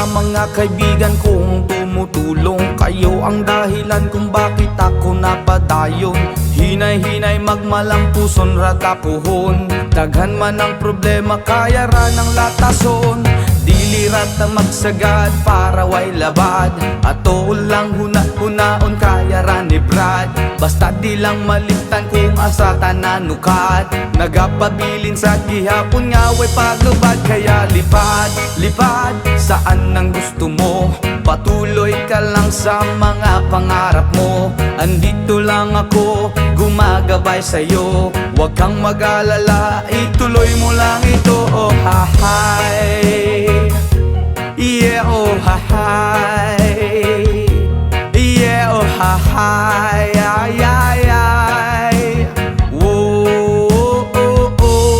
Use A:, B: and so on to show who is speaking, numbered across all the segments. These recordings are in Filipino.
A: sa mga kaibigan kong tumutulong. Kayo ang dahilan kung bakit ako napadayon. Hinay-hinay magmalampuson ratapuhon. Daghan man ang problema kaya ra ng latason. Dilirat na magsagad para way labad. Ato lang huna-hunaon kaya ra ni Brad. Basta di lang malimtan kung asa tananukat. Nagapabilin sa gihapon nga way paglubad. Kaya lipad, lipad saan ang gusto mo. Patuloy ka lang sa mga pangarap mo. Andito lang ako, gumagabay sa'yo. Huwag kang mag-alala, ituloy mo lang ito. Oh hahay, yeah oh hahay, yeah oh hahay, ay ay ay. Whoa, oh, oh, oh.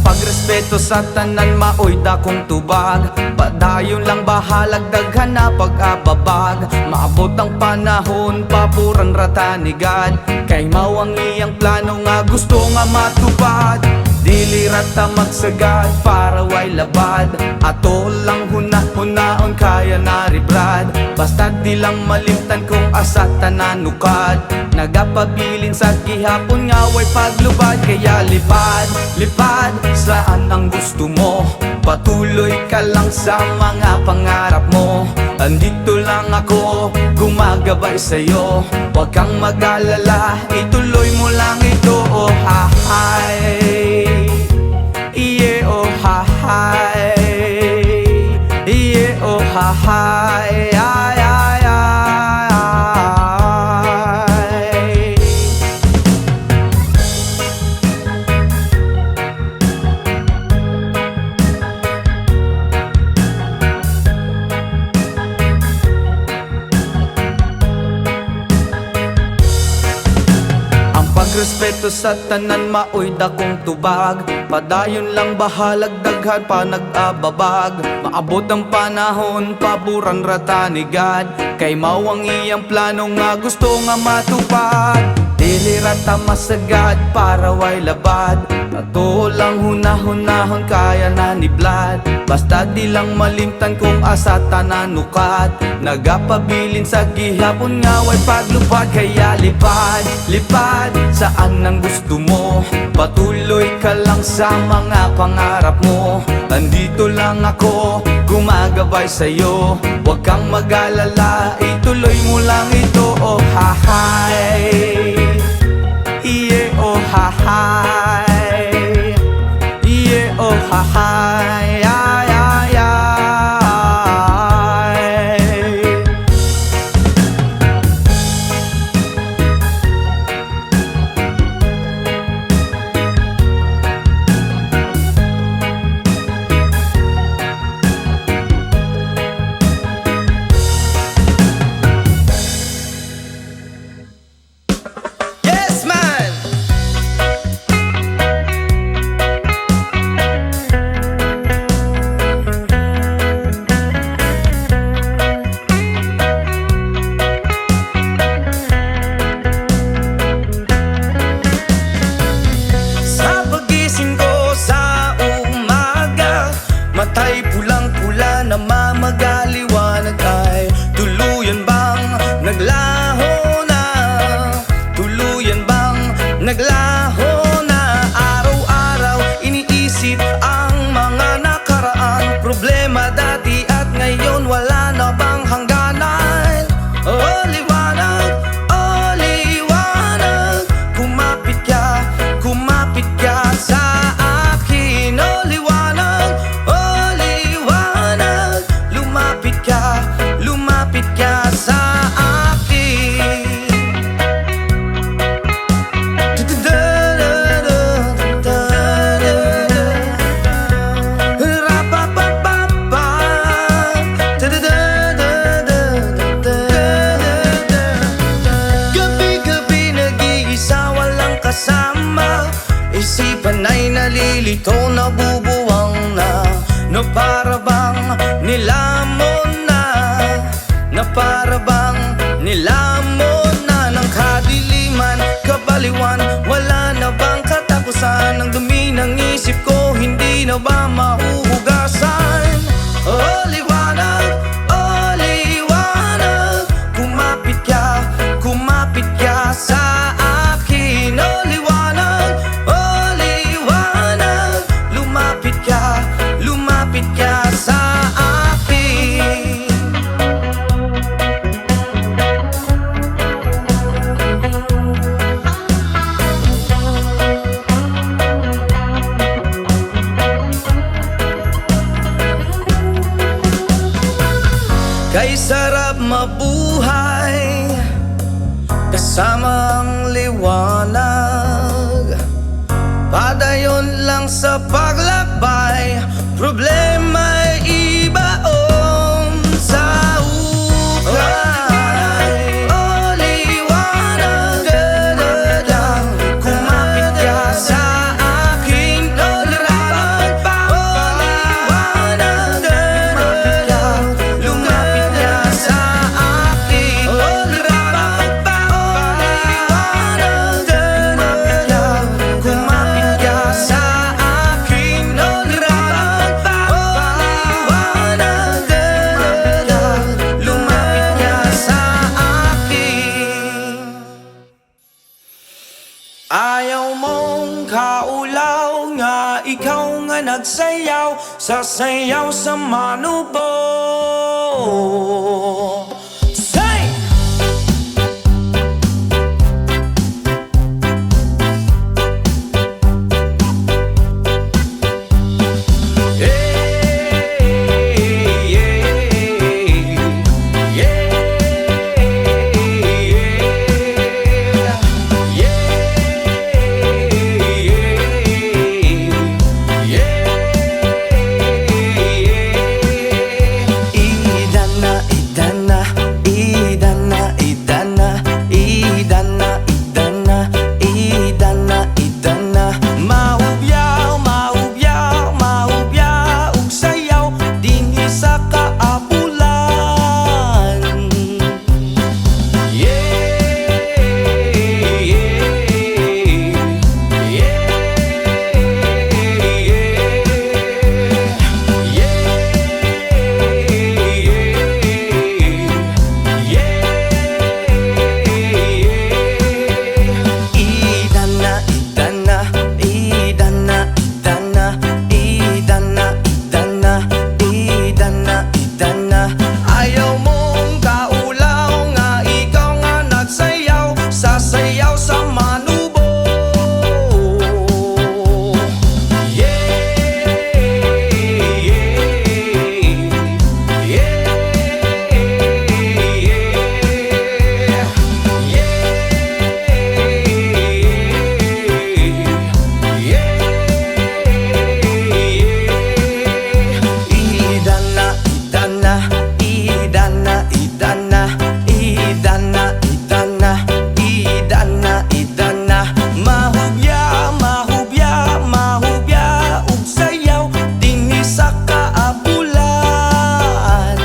A: Pagrespeto sa tanan maoy dakong tubag. Padayon lang bahalag daghan na pag-ababag. Maabot ang panahon papuran ratanigad. Kay mao ang iyang plano nga gusto nga matupad. Dili rata magsagad para way labad. Ato lang huna-hunaon kaya naribrad. Basta di lang malimtan kung asa tananukad. Nagapabilin sa gihapon nga way paglubad. Kaya lipad, lipad saan ang gusto mo. Patuloy ka lang sa mga pangarap mo. Andito lang ako, gumagabay sa'yo. Huwag kang mag-alala, ituloy mo lang ito. Oh hahay, yeah oh hahay, yeah oh hahay, ay ay ay. Pagrespeto sa tanan maoy dakong tubag. Padayon lang bahalag daghan pa nag-ababag. Maabot ang panahon paburan ratanigad. Kay mao ang iyang plano nga gusto nga matupad. Dili rata masagad para way labad. Ato lang huna-hunahon kaya na ni Vlad. Basta di lang malimtan kung asa tananukat. Nagapabilin sa gihapon nga way paglupad. Kaya lipad, lipad saan ang gusto mo. Patuloy ka lang sa mga pangarap mo. Andito lang ako, gumagabay sa'yo. Huwag kang mag-alala, ituloy mo lang ito. Oh hahay, yeah oh hahay, yeah oh hahay, ay ay ay. Matay pulang-pula na mamagaliwanag ay tuluyan bang naglaho na? Tuluyan bang naglaho na? Araw-araw iniisip ang mga nakaraan. Problema dati at ngayon wala na bang hangganan? Oh liwanag, oh liwanag. Kumapit ka sa akin. Oh liwanag, lumapit ka sa akin. Gabi-gabi nag-iisa walang kasama. Isipan ay nalilito, nabubuwang na. No para bang nilamon para bang nilamon na ng kadiliman, kabaliwan. Wala na bang katapusan? Ang dumi ng isip ko, hindi na ba mahuhugasan? Oh liwanag, oh liwanag, kumapit ka sa akin. Oh liwanag, oh liwanag, lumapit ka sa akin. Kay sarap mabuhay kasama ang liwanag. Padayon lang sa paglakbay, problema'y ibaon sa ukay. Oh liwanag, da-da-da, kumapit ka sa akin. Oh liwanag, oh liwanag, da-da-da, lumapit ka sa akin. Oh liwanag, oh liwanag, da-da-da, kumapit ka sa akin. Oh liwanag, oh liwanag, da-da-da, lumapit ka sa akin. Ayaw mong kaulaw nga, ikaw nga nagsayaw, sasayaw sa manubo. Say! Ayaw mong kaulaw nga, ikaw nga nagsayaw, sasayaw sa manubo. Mahubya, ug sayaw dinhi sa kaabulan.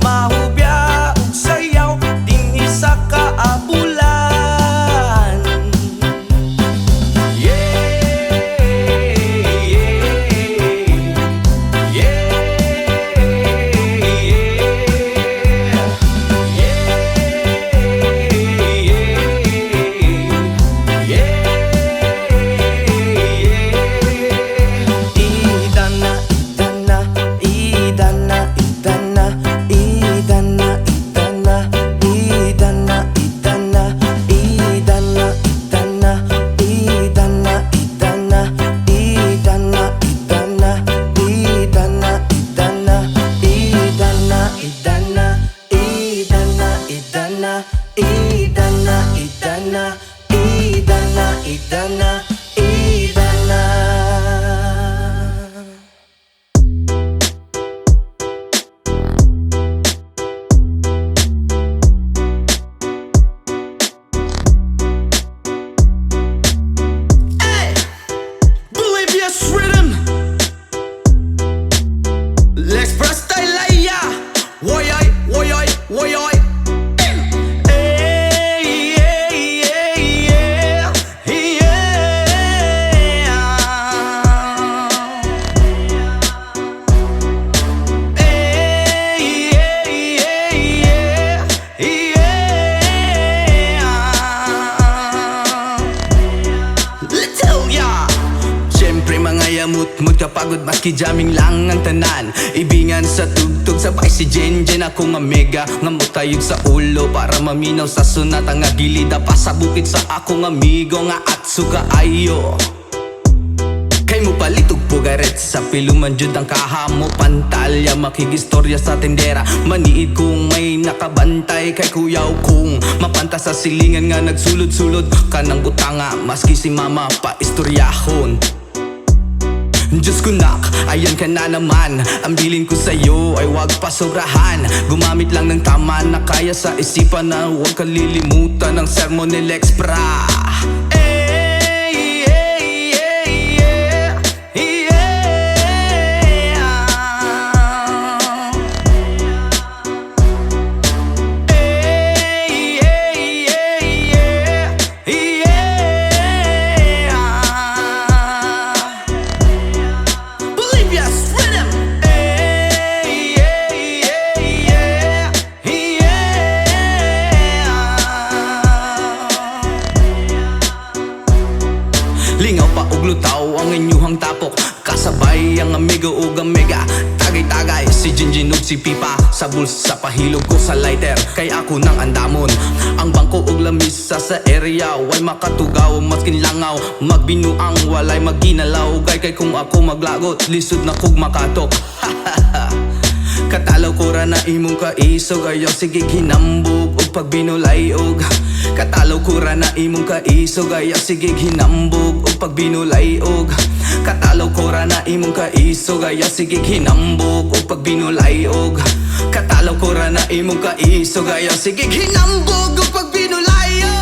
A: Mahubya, ug sayaw dinhi sa kaabulan. pagod maski jamming lang ang tanan. Ibingan sa tugtog sabay si Jenjen. Ako nga mega nga mutayog sa ulo para maminaw sa sunata nga gilida pa sa bukid sa akong amigo nga atsu kaayo. Kay mo palitog pugaret sa piluman jud ang kahamo pantalya makigistorya sa tendera maniid kung may nakabantay kay kuyaw kung mapanta sa silingan nga nagsulod-sulod kanang butanga maski si mama pa istoryahon. Diyos ko nak, ayan ka na naman. Ang bilin ko sa'yo ay wag pa sobrahan. Gumamit lang ng tama na kaya sa isipan na huwag kalilimutan ng sermon ni Lex Pra. Lingaw pa og lutaw ang inyuhang tapok kasabay ang amigo ug mega tagay-tagay si Jinjin ug si Pipa sa bulsa pahilog ko sa lighter kay ako nang andamon ang bangko ug lamisa sa area way makatugaw maskin langaw magbinuang walay maginalaw kay kung ako maglagot lisod na kog makatok. Katalaw ko ra na imong kaisog ayaw sige hinambog og pagbinulay og katalaw ko ra na imong kaisog ayaw sige hinambog og pagbinulay og katalaw ko ra na imong kaisog ayaw sige hinambog og pagbinulay og katalaw ko ra na imong kaisog ayaw sige hinambog og pagbinulay og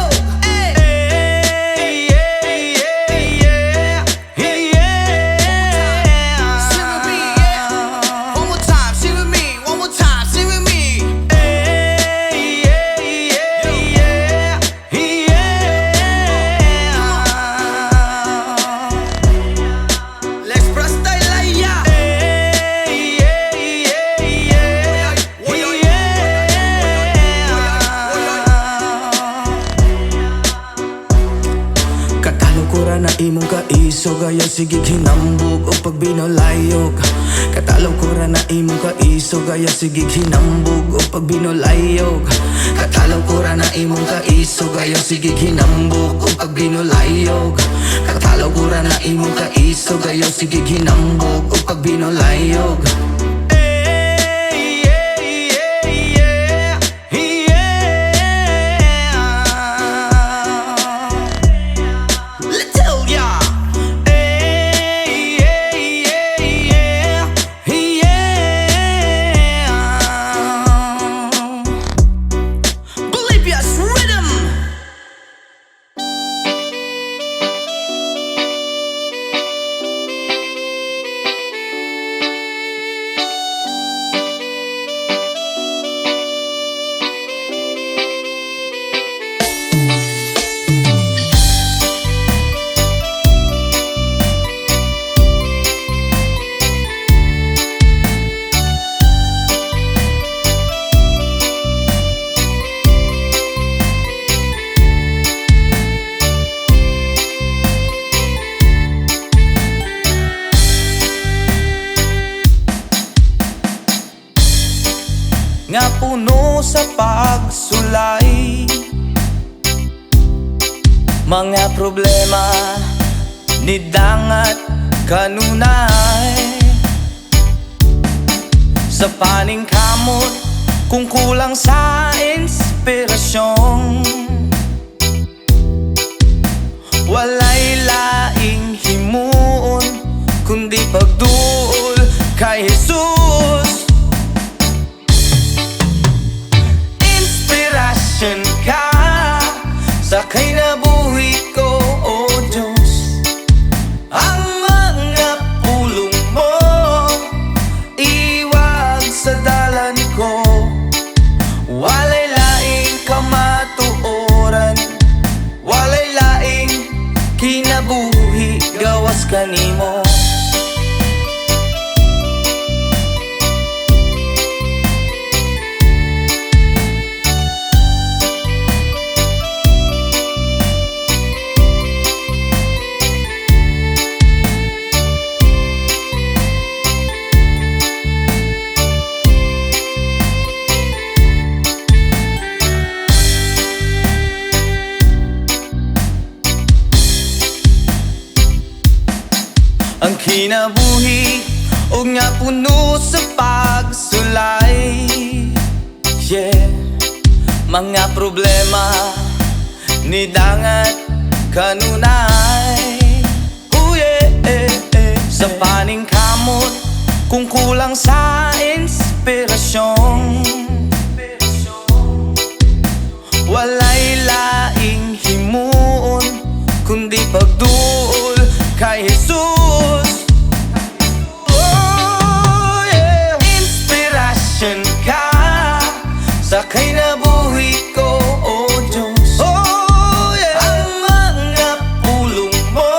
A: na imong kaisog ayaw sige hinambog o pagbinolayog katalaw ko ra na imong kaisog ayaw sige hinambog o pagbinolayog katalaw ko ra na imong kaisog ayaw sige hinambog o pagbinolayog katalaw ko ra na imong kaisog ayaw sige hinambog o pagbinolayog. Nga puno sa pagsulay mga problema ni dangat kanunay sa paningkamot kung kulang sa inspirasyon walay laing himuon kundi pagduol kay Jesus. Ka sa kinabuhi ko, O Diyos. Ang mga pulong mo iwag sa dalan ko. Walay laing kamatuoran, walay laing kinabuhi gawas kanimo. kinabuhi o nga puno sa pagsulay. Yeah, mga problema ni dangat kanunay. Sa paning kamot kung kulang sa inspirasyon, walay laing himuon kundi pagduol kay Jesus. Oh yeah, inspirasyon ka sa kinabuhi ko, oh Diyos. Oh yeah, ang mga pulong mo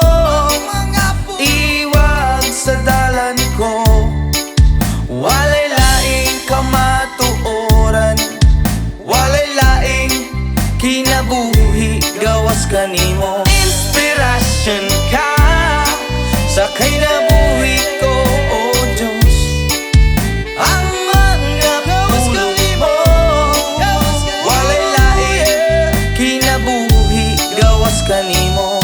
A: iwag sa dalan ko, walay laing kamatuoran, walay laing kinabuhi gawas kanimo. Inspirasyon ka sa kinabuhi ko, oh Diyos. Ang mga pulong mo walay laing kinabuhi gawas kanimo.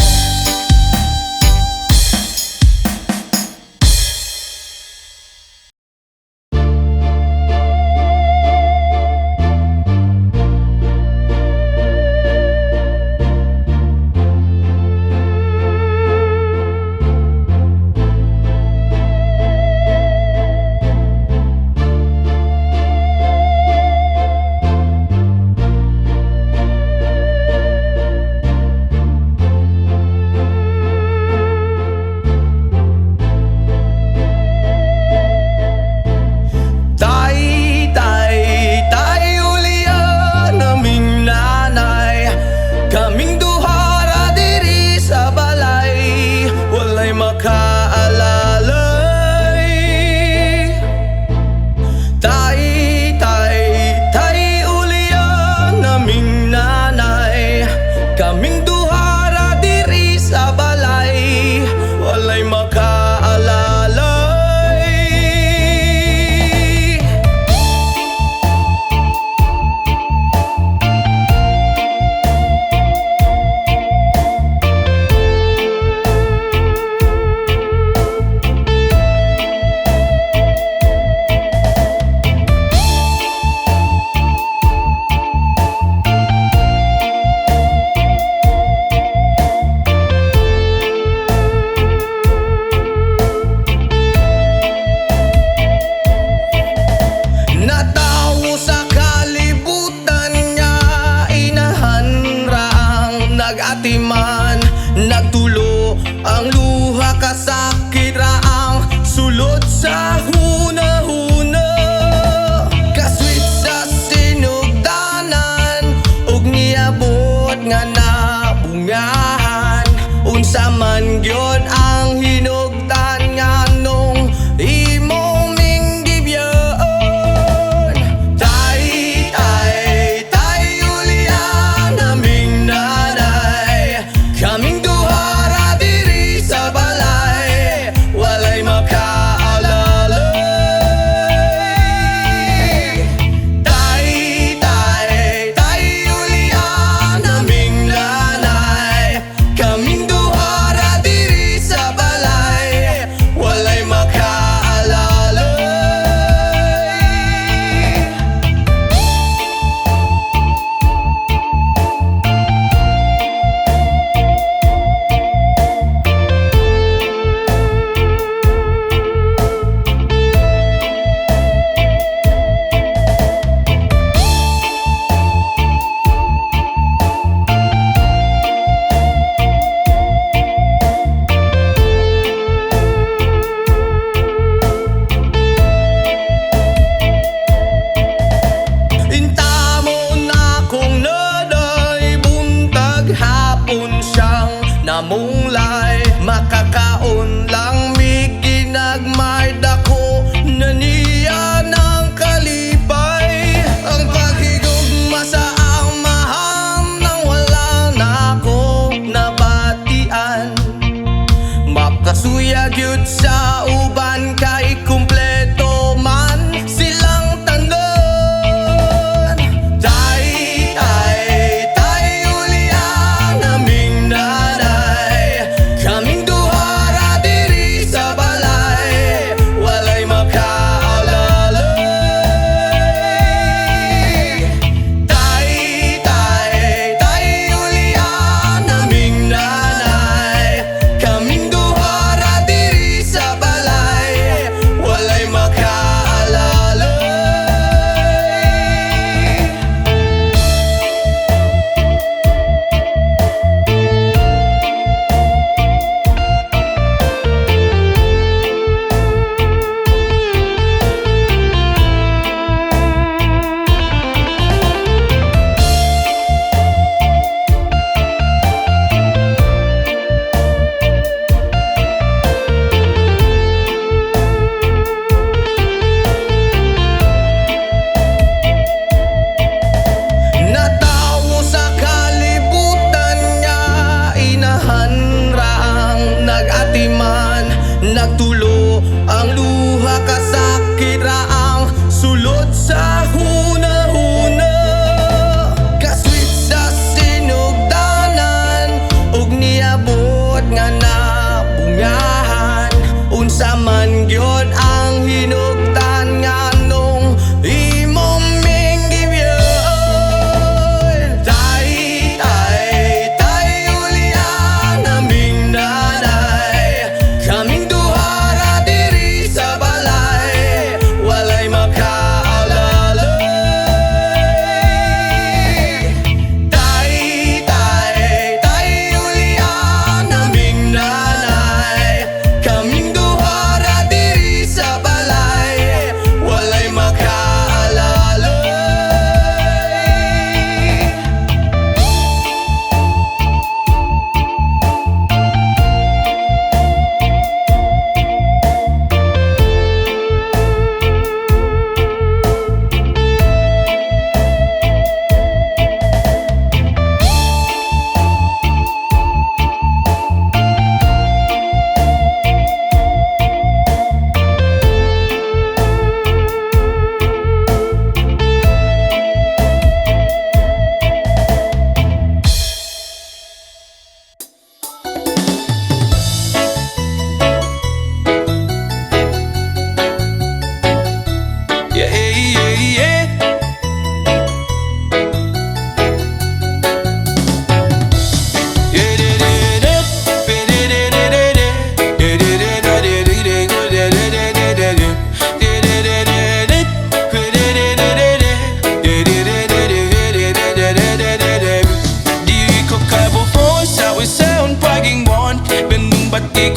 A: Yeah, yeah, yeah.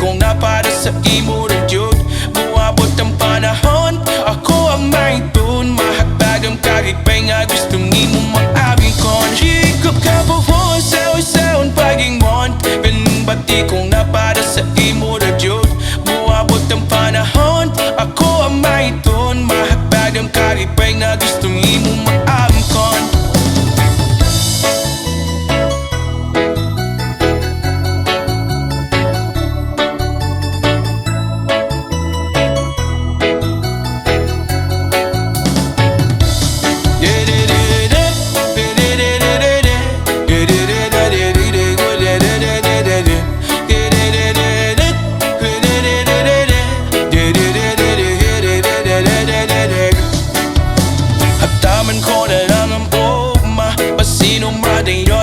A: Kung na para sa imo rin yun, buwabot ang panahon, ako ang may tun. Mahagpag ang karipay nga gusto nimo maabing kon. Hikap ka po po sa isaon paging mon. Binbati kung na para sa imo rin yun, buwabot ang panahon, ako ang may tun. Mahagpag ang karipay nga gusto nimo maabing kon.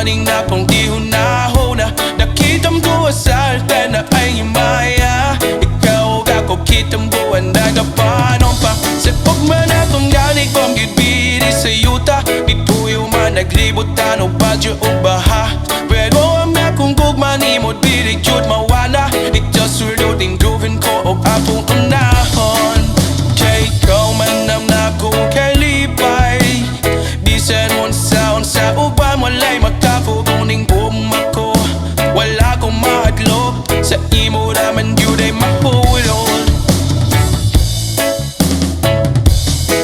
A: Na kung di hunahuna, nakitam ko asalta na ay maya. Ikaw ako kitam buwan nagapanon pa. Sa pagman akong galing kong gibiri sa yuta, di puyo man naglibutan o badyo o baha. Pero ang akong gugman imod birig yun mawala. Ikaw sulutin gawin ko o apong unahon. Kaya ikaw man nam na kong kalipay, di sa unsa uban walay makapuguning bumako. Wala kong mahadlok sa imo naman yun ay mahulol.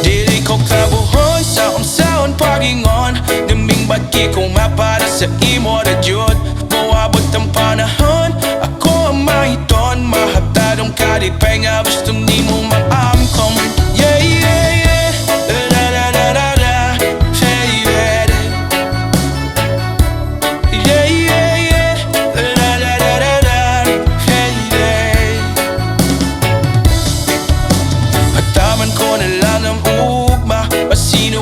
A: Dili ko kabuhoy sa unsaon pagingon, naming bagi kong mapara sa imo na yun. Buwabot ang panahon, ako ang mahiton. Mahatadong kalipay nga gusto nimo maamkom. Yeah, yeah, yeah. La la la la la.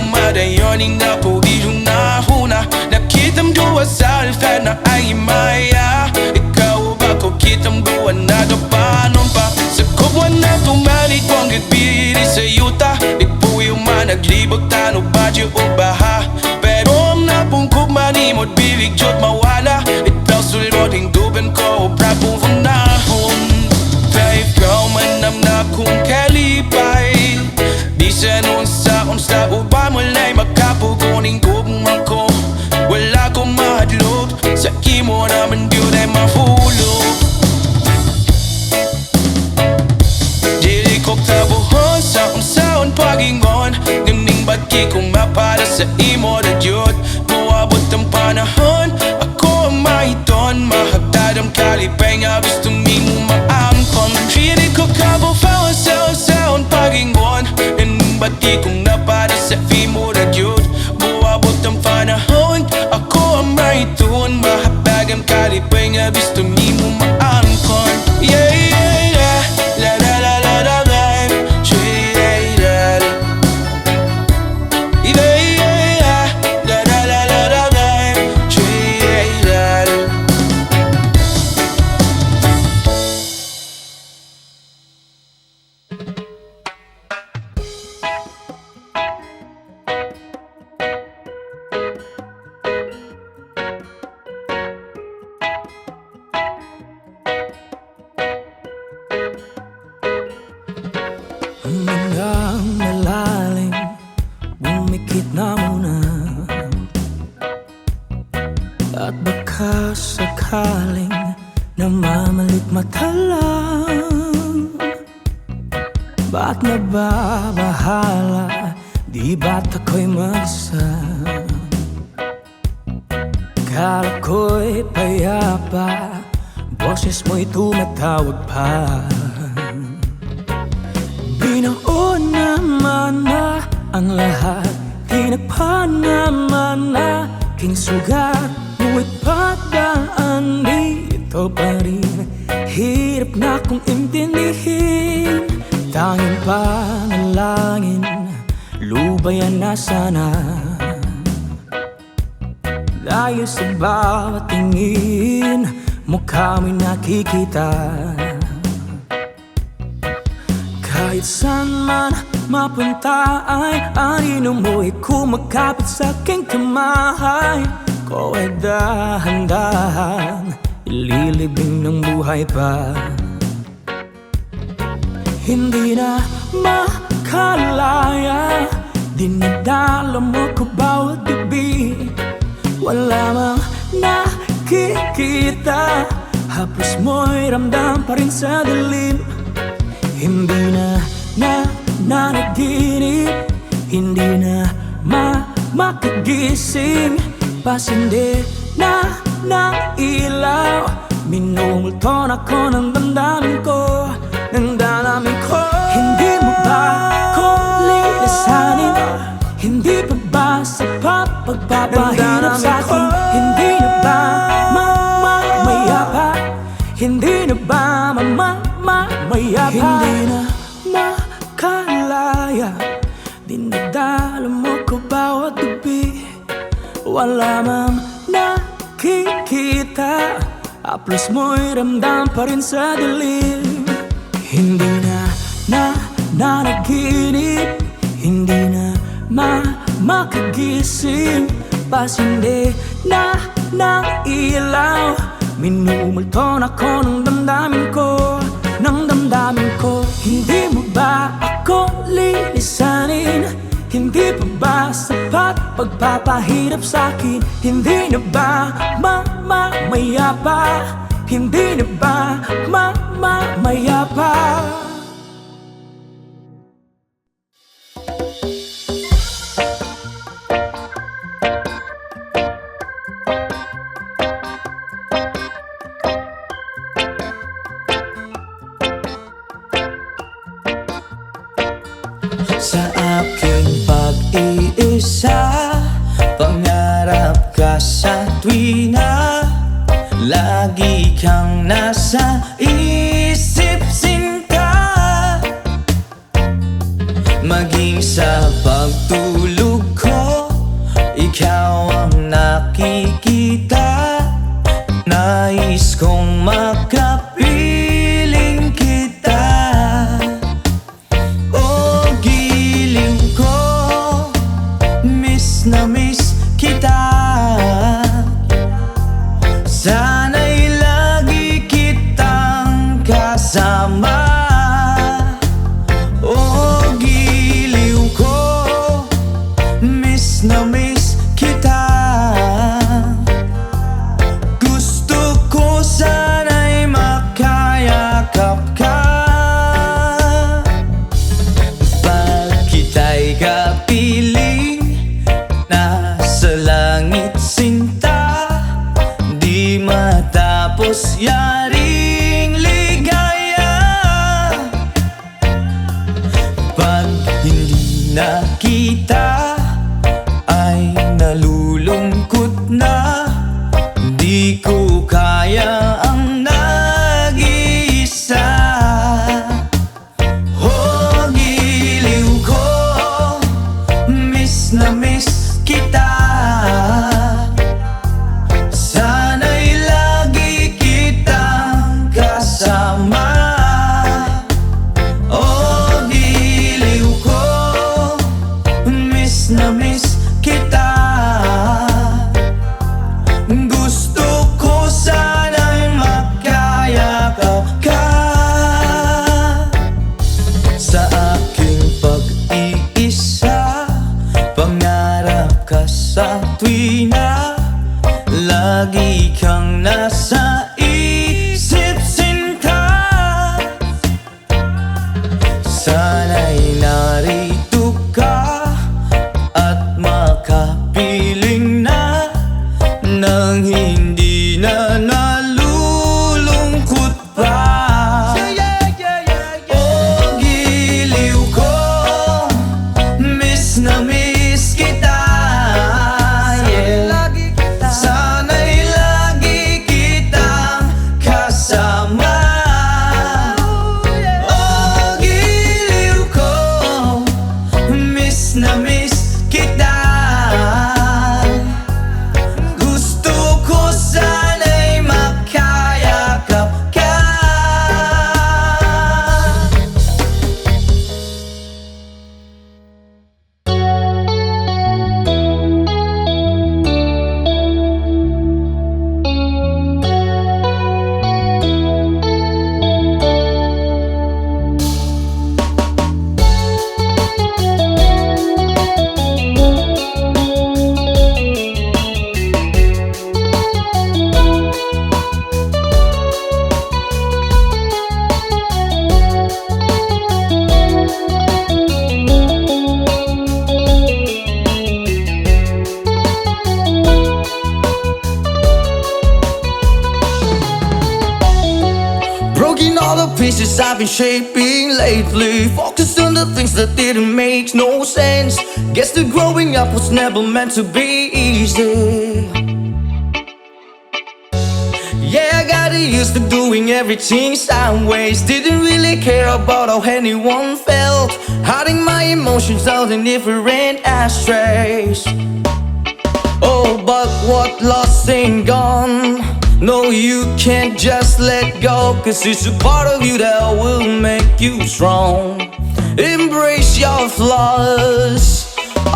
A: Madayoning na po ilong nahuna, nakitam duwa sa alfa na ay maya. Ikaw ba ko kitam buwan na gapanon pa. Sa kubwan na tumalik kong gibiri sa yuta, ipuyo man naglibot tano badyo o baha. Pero ang napungkog manimod bilig jod mawala. Ikaw sulod hingdugan ko o prapong funahon. Kaya ikaw man nam na kong kalipay, di sa unsa uban walay makapuguning gugmang ko. Wala kong mahadlok sa imo naman yun ay mahulog. Dili ko kabuhon sa unsaon pagingon, ganing bagi kong mapara sa imo na yun. Buwabot ang panahon, ako ang mahiton. Mahagtad ang kalipay nga gusto nimo maamkon. Dili ko kabuhon sa unsaon pagingon, bati kong napara sa imo na yun. Buwabot ang panahon, ako ang mahitun. Mahapag ang kalipay nga gusto nimo maangkon. Yeah, yeah, yeah. La la la la la la. Yeah, yeah, yeah. Yeah, yeah, yeah. La la la la la la. Yeah, yeah, yeah.
B: Hanggang malalim, bumikit na muna. At baka sakaling namamalit mata lang. Ba't nababahala, di ba't ako'y mag-isa? Kala ko'y payapa, boses mo'y tumatawag pa. Binaon naman na ang lahat, tinagpan naman na aking sugat. Ngunit padaan dito pa rin, hirap na kong intindihin. Tanging panalangin ba yan na sana? Dahil sa bawat tingin, mukha mo'y nakikita. Kahit saan man mapunta ay anino mo'y kumakapit sa aking kamay. Ko ay dahan-dahan ililibing ng buhay pa. Hindi na makalaya, dinadala mo ko bawat gabi. Wala mang nakikita, haplos mo'y ramdam pa rin sa dilim. Hindi na nanaginip, hindi na makagising. Pasindi na ng ilaw, minumulton ako ng damdamin ko, ng damdamin ko. Hindi mo ba ko lilisanin? Hindi pa ba sapat pagpapahirap sa'kin? Hindi na ba mamayapa? Hindi na ba mamayapa? Hindi na makalaya, dinadala mo ko bawat gabi. Wala mang nakikita, haplos mo'y ramdam pa rin sa dilim. Hindi na nanaginip, hindi na makagising. Pasindi na ng ilaw, minumulton ako ng damdamin ko, ng damdamin ko. Hindi mo ba ako lilisanin? Hindi pa ba sapat pagpapahirap sa'kin? Hindi na ba mamayapa? Hindi na ba mamayapa?
A: Sa aking pag-iisa, pangarap ka sa tuwina. Lagi kang nasa isip, sinta. Maging sa pagtulog ko, ikaw ang nakikita. Nais kong makapiling kita. Na miss kita, sana'y lagi kitang kasama. Oh, giliw ko, miss na miss kita. Gusto ko sana'y makayakap ka. Pag kita'y kapiling nasa langit, sinta, di matapos yaring ligaya. Pag hindi na kita ay nalulungkot na. Di ko kaya ang nag-iisa. Oh, giliw ko, miss na miss kita. Sana'y lagi kitang kasama. Oh, giliw ko, miss na miss kita. Gusto ko sana'y makayakap ka. Sa aking pag-iisa, pangarap ka sa tuwina. Lagi kang nasa isip, sinta. Sana'y narito ka at makapiling na, nang hindi na nalulungkot pa. Oh, giliw ko, miss na miss kita. Sana'y lagi kitang choices I've been shaping lately. Focused on the things that didn't make no sense. Guess that growing up was never meant to be easy. Yeah, I got used to doing everything sideways. Didn't really care about how anyone felt. Hiding my emotions out in different ashtrays. Oh, but what lost ain't gone. No, you can't just let go, 'cause it's a part of you that will make you strong. Embrace your flaws.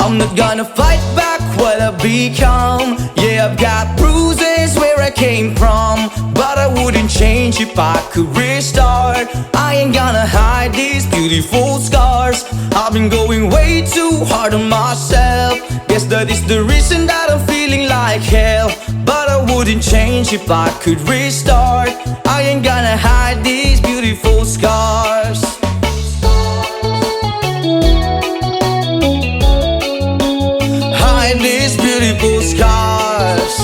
A: I'm not gonna fight back what I've become. Yeah, I've got bruises where I came from, but I wouldn't change if I could restart. I ain't gonna hide these beautiful scars. I've been going way too hard on myself. Guess that is the reason that I'm feeling like hell, but I wouldn't change if I could restart. I ain't gonna hide these beautiful scars. Hide these beautiful scars.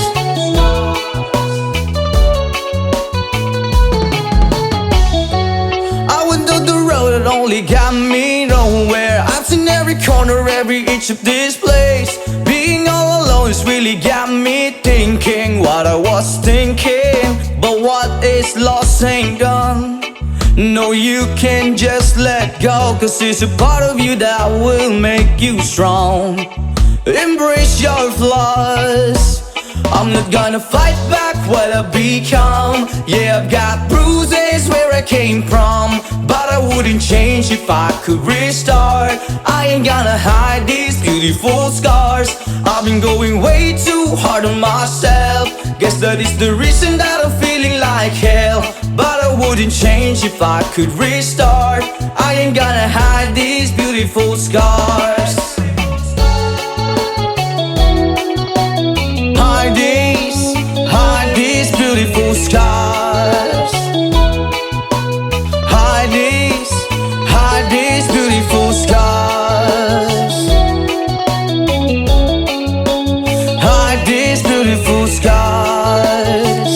A: I went down the road that only got me nowhere. I've seen every corner, every inch of this place. Being all alone has really got me thinking what I was thinking. But what is lost ain't gone. No, you can't just let go, 'cause it's a part of you that will make you strong. Embrace your flaws. I'm not gonna fight back what I've become. Yeah, I've got bruises where I came from, but I wouldn't change if I could restart. I ain't gonna hide these beautiful scars. I've been going way too hard on myself. Guess that is the reason that I'm feeling like hell, but I wouldn't change if I could restart. I ain't gonna hide these beautiful scars. Hide these beautiful scars. Hide these beautiful scars. Hide these beautiful scars.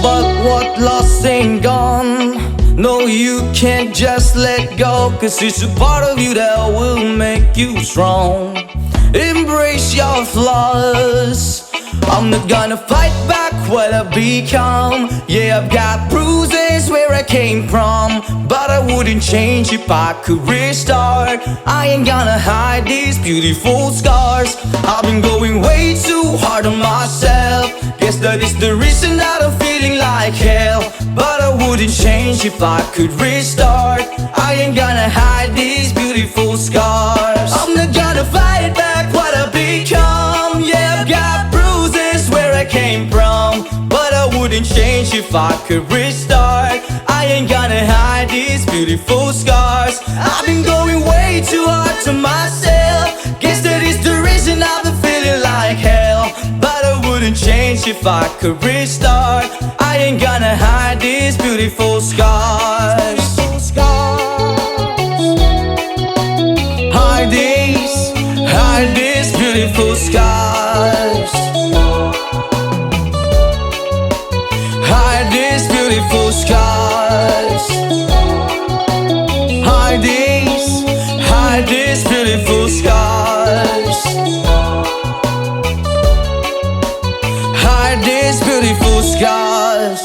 A: But what lost ain't gone. No, you can't just let go, 'cause it's a part of you that will make you strong. Embrace your flaws. I'm not gonna fight back what I've become. Yeah, I've got bruises where I came from, but I wouldn't change if I could restart. I ain't gonna hide these beautiful scars. I've been going way too hard on myself. Guess that is the reason that I'm feeling like hell, but I wouldn't change if I could restart. I ain't gonna hide these beautiful scars. I'm not gonna fight back what I've become. Yeah, I've got bruises where I came from, but I wouldn't change if I could restart. I ain't gonna hide these beautiful scars. I've been going way too hard to myself. Guess that is the reason I've been feeling like hell, but I wouldn't change if I could restart. I ain't gonna hide these beautiful scars. Hide these beautiful scars. Hide these beautiful scars. Hide these beautiful scars. Hide these beautiful scars.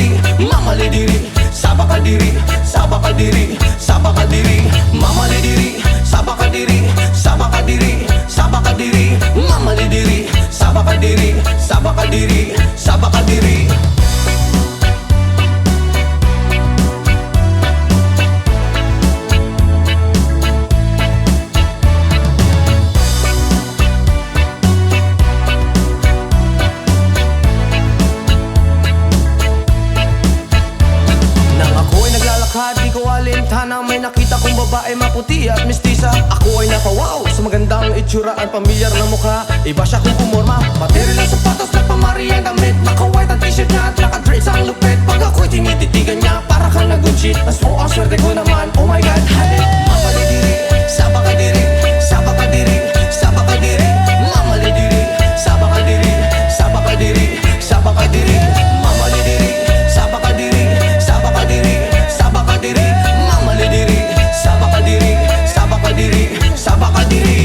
A: diri, mamali diri, sabaka diri, sabaka diri, sabaka diri, mamali diri, sabaka diri, sabaka diri, sabaka diri, mamali diri, sabaka diri, sabaka diri, sabaka diri. Di ko alintana, may nakita kong babae maputi at mistisa. Ako ay napawaw sa magandang itsura at pamilyar na mukha. Iba siya kung pumorma, material ang sapatos na pamari ang damit. Naka-white ang t-shirt niya at naka-dreads ang lupit. Pag ako'y tinititigan niya, para kang nag-good shit. Mas po ang swerte ko naman, oh my god, halit. Mamali diri, sabaka diri, sabaka diri, sabaka diri, mamali diri, sabaka diri, sabaka diri, sabaka diri, mamali diri, sabaka diri, sabaka diri, sabaka diri, mamali diri, sabaka diri, sabaka diri, sabaka diri.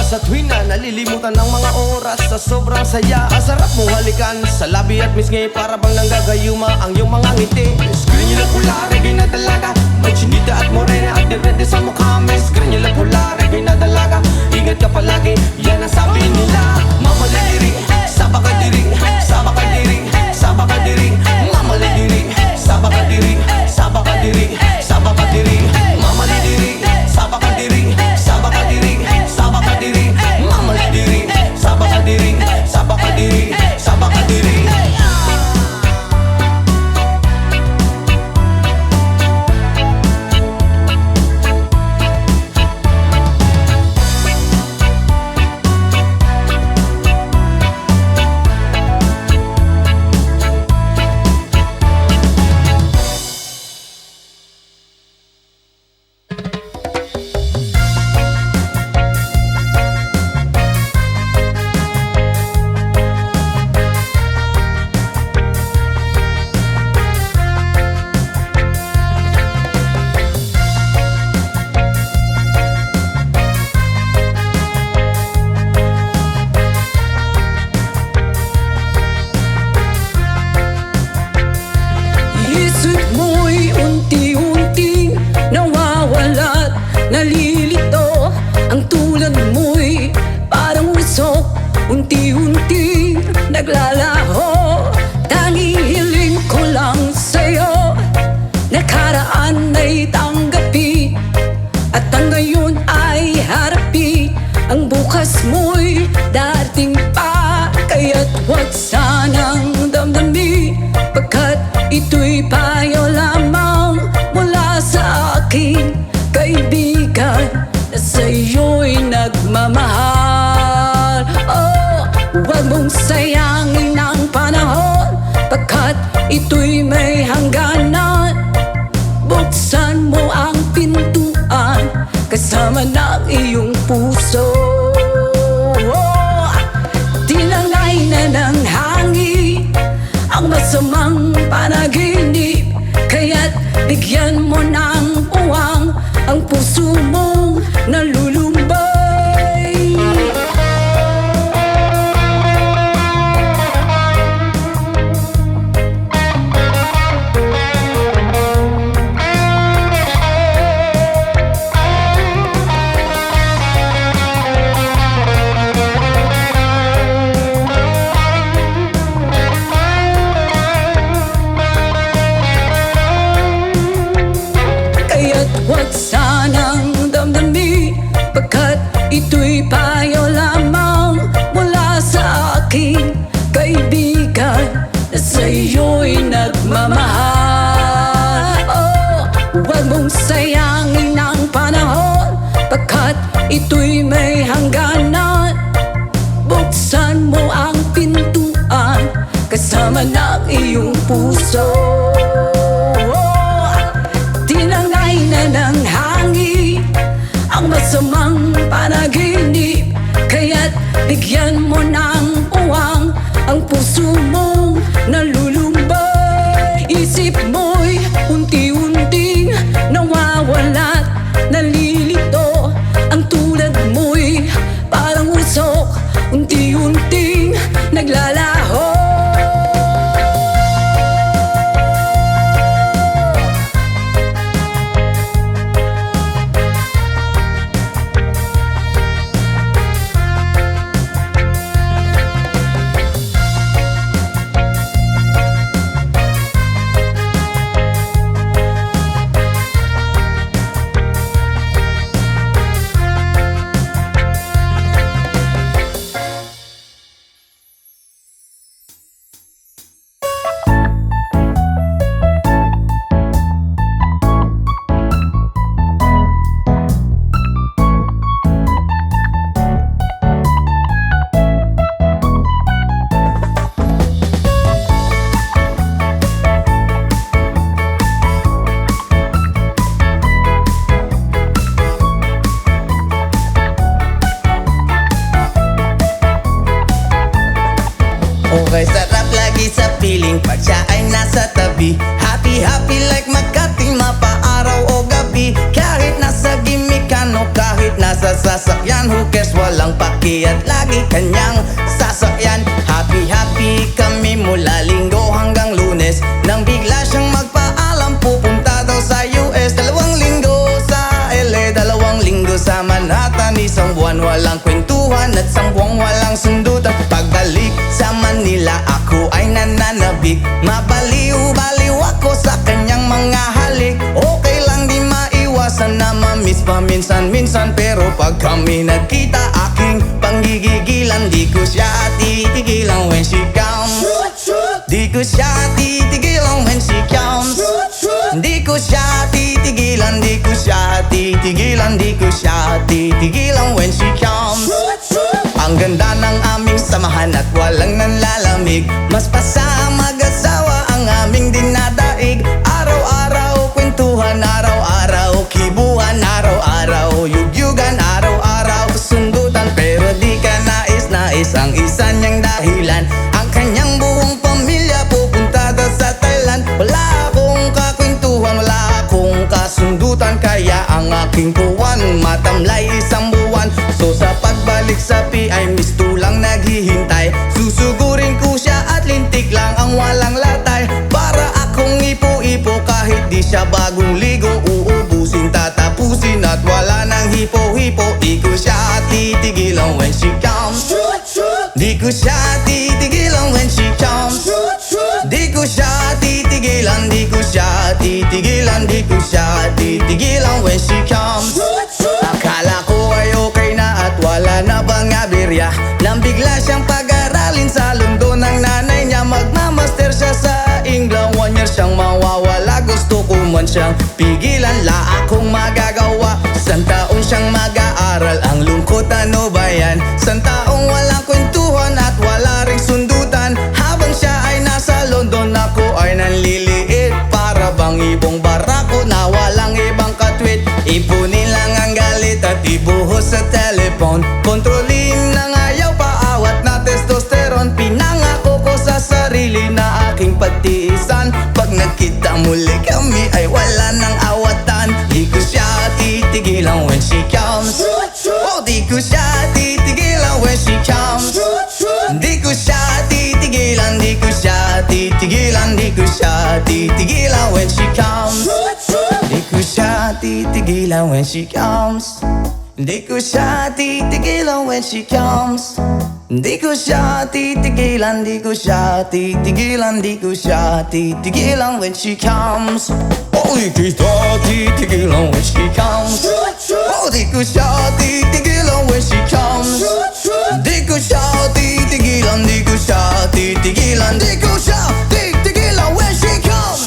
A: Sa tuwing na nalilimutan ng mga oras sa sobrang saya. Ang sarap mo halikan sa labi at misngi, para bang nanggagayuma ang iyong mga ngiti. Screen nyo lang pula, reggae na dalaga, may chinita at morena at dirente sa mukha. May screen nyo lang pula, reggae na dalaga, ingat ka palagi, yan ang sabi nila. Mamali diri, sabaka diri, sabaka diri, sabaka diri, mamali diri, sabaka diri, sabaka diri, sabaka diri, mamali diri, sabaka diri, sabaka diri, sabaka diri, mamali diri, sabaka diri, sabaka diri, sabaka diri.
C: Nalilito ang tulad mo'y parang usok, unti-unti naglalaho. Tanging hiling ko lang sa'yo, nakaraan ay tanggapi, at ang ngayon ay harapi. Ang bukas mo'y darating pa, kaya't huwag sanang damdami, pagkat ito'y payo lamang mula sa akin, kaibigan na sa'yo'y nagmamahal. Oh, huwag mong sayangin ang panahon, pagkat ito'y may hangganan. Buksan mo ang pintuan, kasama ng iyong puso. Oh, tinangay na ng hangin ang masamang panaginip, kaya't bigyan mo ng puwang ang puso mong nalulumbay. Kaya't huwag sanang damdami, pagkat ito'y payo lamang mula sa akin, kaibigan na sa'yo'y nagmamahal. Oh, huwag mong sayangin ang panahon, pagkat ito'y may hangganan. Buksan mo ang pintuan, kasama ng iyong puso. Tinangay na ng hangin ang masamang panaginip, kaya't bigyan mo ng puwang
A: Okay, sarap lagi sa piling pag siya ay nasa tabi. Happy, happy like Makati, mapaaraw o gabi. Kahit nasa gimikan o kahit nasa sasakyan, who cares, walang paki at lagi kanyang sasakyan. Happy, happy kami mula Linggo hanggang Lunes, nang bigla siyang magpaalam pupunta daw sa US. 2 linggo sa LA, 2 linggo sa Manhattan. Isang buwan walang kwentuhan at 1 buwang walang sundutan. Pagbalik sa Manila ako ay nananabik. Mabaliw-baliw ako sa kanyang mga halik. Okay lang di maiwasan na mamiss paminsan-minsan, pero pag kami nagkita aking panggigigilan. Di ko siya titigilan when she comes. Di ko siya titigilan when she comes. Di ko siya titigilan, di ko siya titigilan, di ko siya titigilan when she comes. Ang ganda ng aming samahan at walang nanlalamig. Mas pasa mag-asawa ang aming dinadaig. Araw-araw kwentuhan, araw-araw kibuhan, araw-araw yugyugan, araw-araw sundutan. Pero di ka nais-nais ang isa niyang dahilan. Ang kanyang buong pamilya pupunta daw sa Thailand. Wala akong kakwentuhan, wala akong kasundutan, kaya ang aking puwan matamlay 1 buwan. So sa pagbalik sa PI, miss lang naghihintay. Susugurin ko siya at lintik lang ang walang latay. Para akong ipo-ipo kahit di siya bagong ligo. Uubusin, tatapusin at wala nang hipo-hipo. Di ko siya titigilan when she comes. Di ko siya titigilan when she comes. Di ko siya titigilan, di ko siya titigilan, di ko siya titigilan when she comes. Akala ko ay okay na at wala na bang aberya, nang bigla siyang pag-aralin sa London ng nanay niya. Magmamaster siya sa England, 1 year siyang mawawala. Gusto ko man siyang pigilan, la akong magagawa. 1 taon siyang mag-aaral, ang lungkot ano ba yan? 1 taong walang kwentuhan at wala ring sundutan. Habang siya ay nasa London, ako ay nanliliit. Para bang ibong barako na walang ibang katwit. Ipunin lang ang galit at ibuhos sa telepon. Kontrolin ng ayaw, paawat na testosterone. Pinangako ko sa sarili na aking pagtiisan. Pag nagkita muli kami ay wala nang awatan. Di ko siya titigilan when she comes. Oh, di ko siya titigilan when she comes. Di ko siya titigilan, di ko siya titigilan, di ko siya titigilan when she comes. Di ko siya titigilan when she comes. Di ko siya titigilan when she comes. Di ko siya titigilan, di ko siya titigilan, di ko siya titigilan when she comes. Oh, di ko siya titigilan when she comes. Oh, di ko siya titigilan when she comes. Di ko siya titigilan, di ko siya titigilan, di ko siya titigilan when she comes.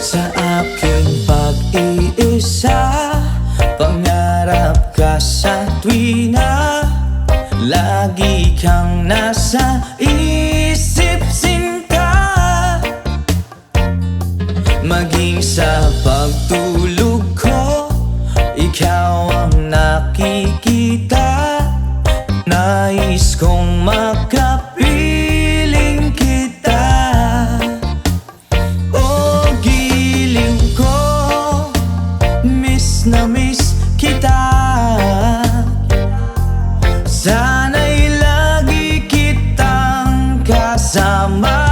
B: Sa aking pag-iisa, pangarap ka sa tuwina. Lagi kang nasa isip, sinta. Maging sa pagtulog ko, ikaw ang nakikita. Nais kong makapiling kita. Oh, giling ko, miss na miss kita. Sana'y lagi kitang kasama.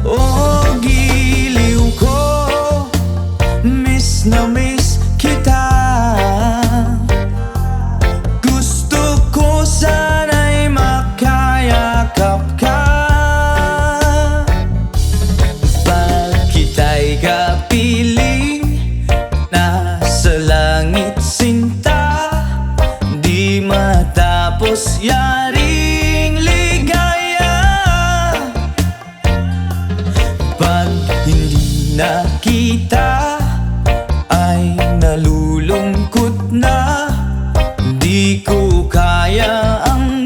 B: Oh, giliw ko, miss na miss kita. Gusto ko sana'y makayakap ka. Pag kita'y kapiling, nasa langit sinta. Di matapos yaring ligaya. Pag hindi nakita ay nalulungkot na. Di ko kaya ang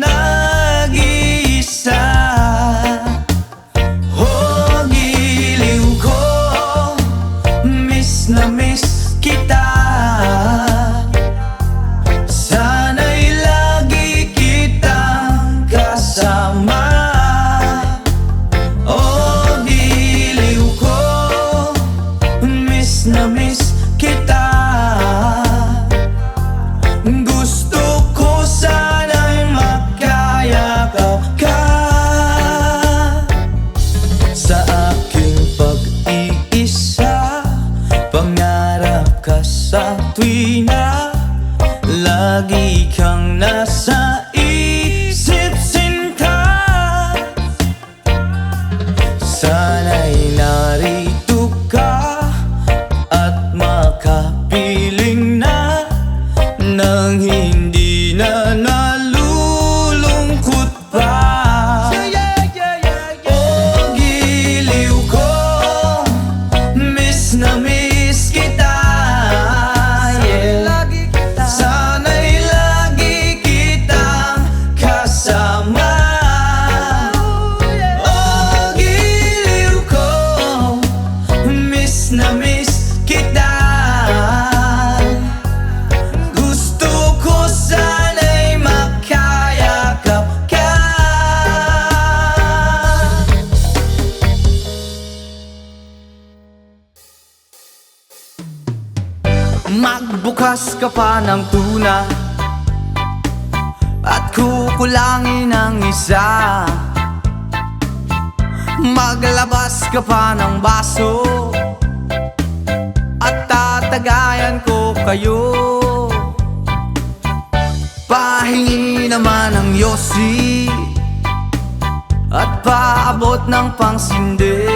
A: Maglabas ka pa ng tuna at kukulangin ng isa. Maglabas ka pa ng baso at tatagayan ko kayo. Pahingi naman ng yosi at paabot ng pangsindi.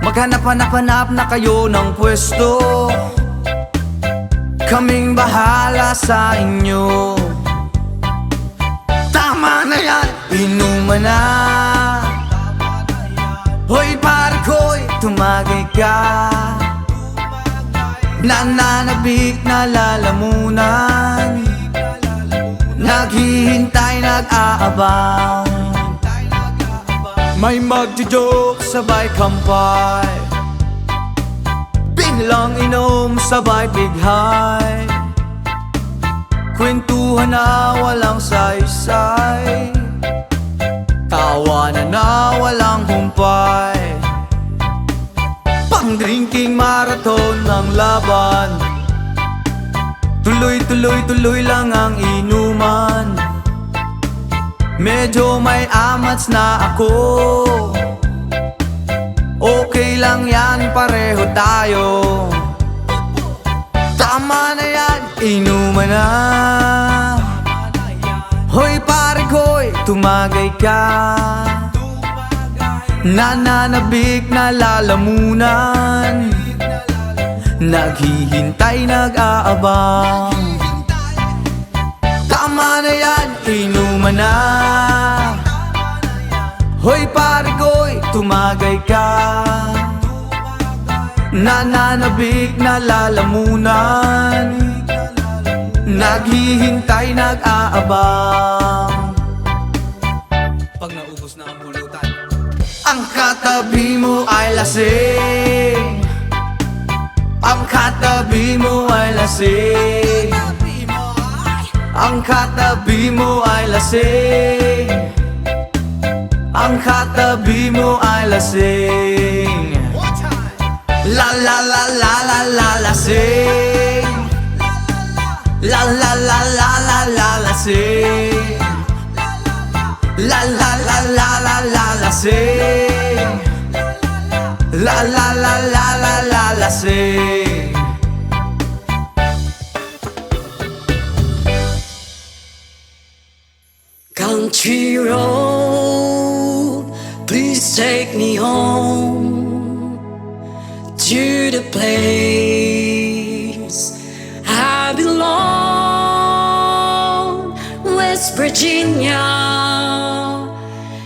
A: Maghanap-hanap na kayo ng pwesto, kaming bahala sa inyo. Tama na yan, inuman na. Hoy pare ko'y tumagay ka. Nananabik na lalamunan, naghihintay, nag-aabang. May magjo-joke, sabay kampay, biglang inom, sabay bighay. Kwentuhan na walang saysay, tawanan na walang humpay. Pang-drinking marathon ng laban, tuloy-tuloy-tuloy lang ang inuman. Medyo may amats na ako, okay lang yan, pareho tayo. Tama na yan, inuman na. Hoy pare ko'y tumagay ka. Nananabik na lalamunan, naghihintay, nag-aabang. Tama na yan, inuman na. Hoy pare ko'y tumagay ka. Nananabik na lalamunan, naghihintay, nag-aabang. Pag naubos na ang bulutan, ang katabi mo ay lasing. Ang katabi mo ay lasing. Ang katabi mo ay lasing. Ang katabi mo ay lasing. La la la la la la lasing. La la la la la la lasing. La la la la la la lasing. La la la la la la lasing.
C: Country road, please take me home to the place I belong. West Virginia,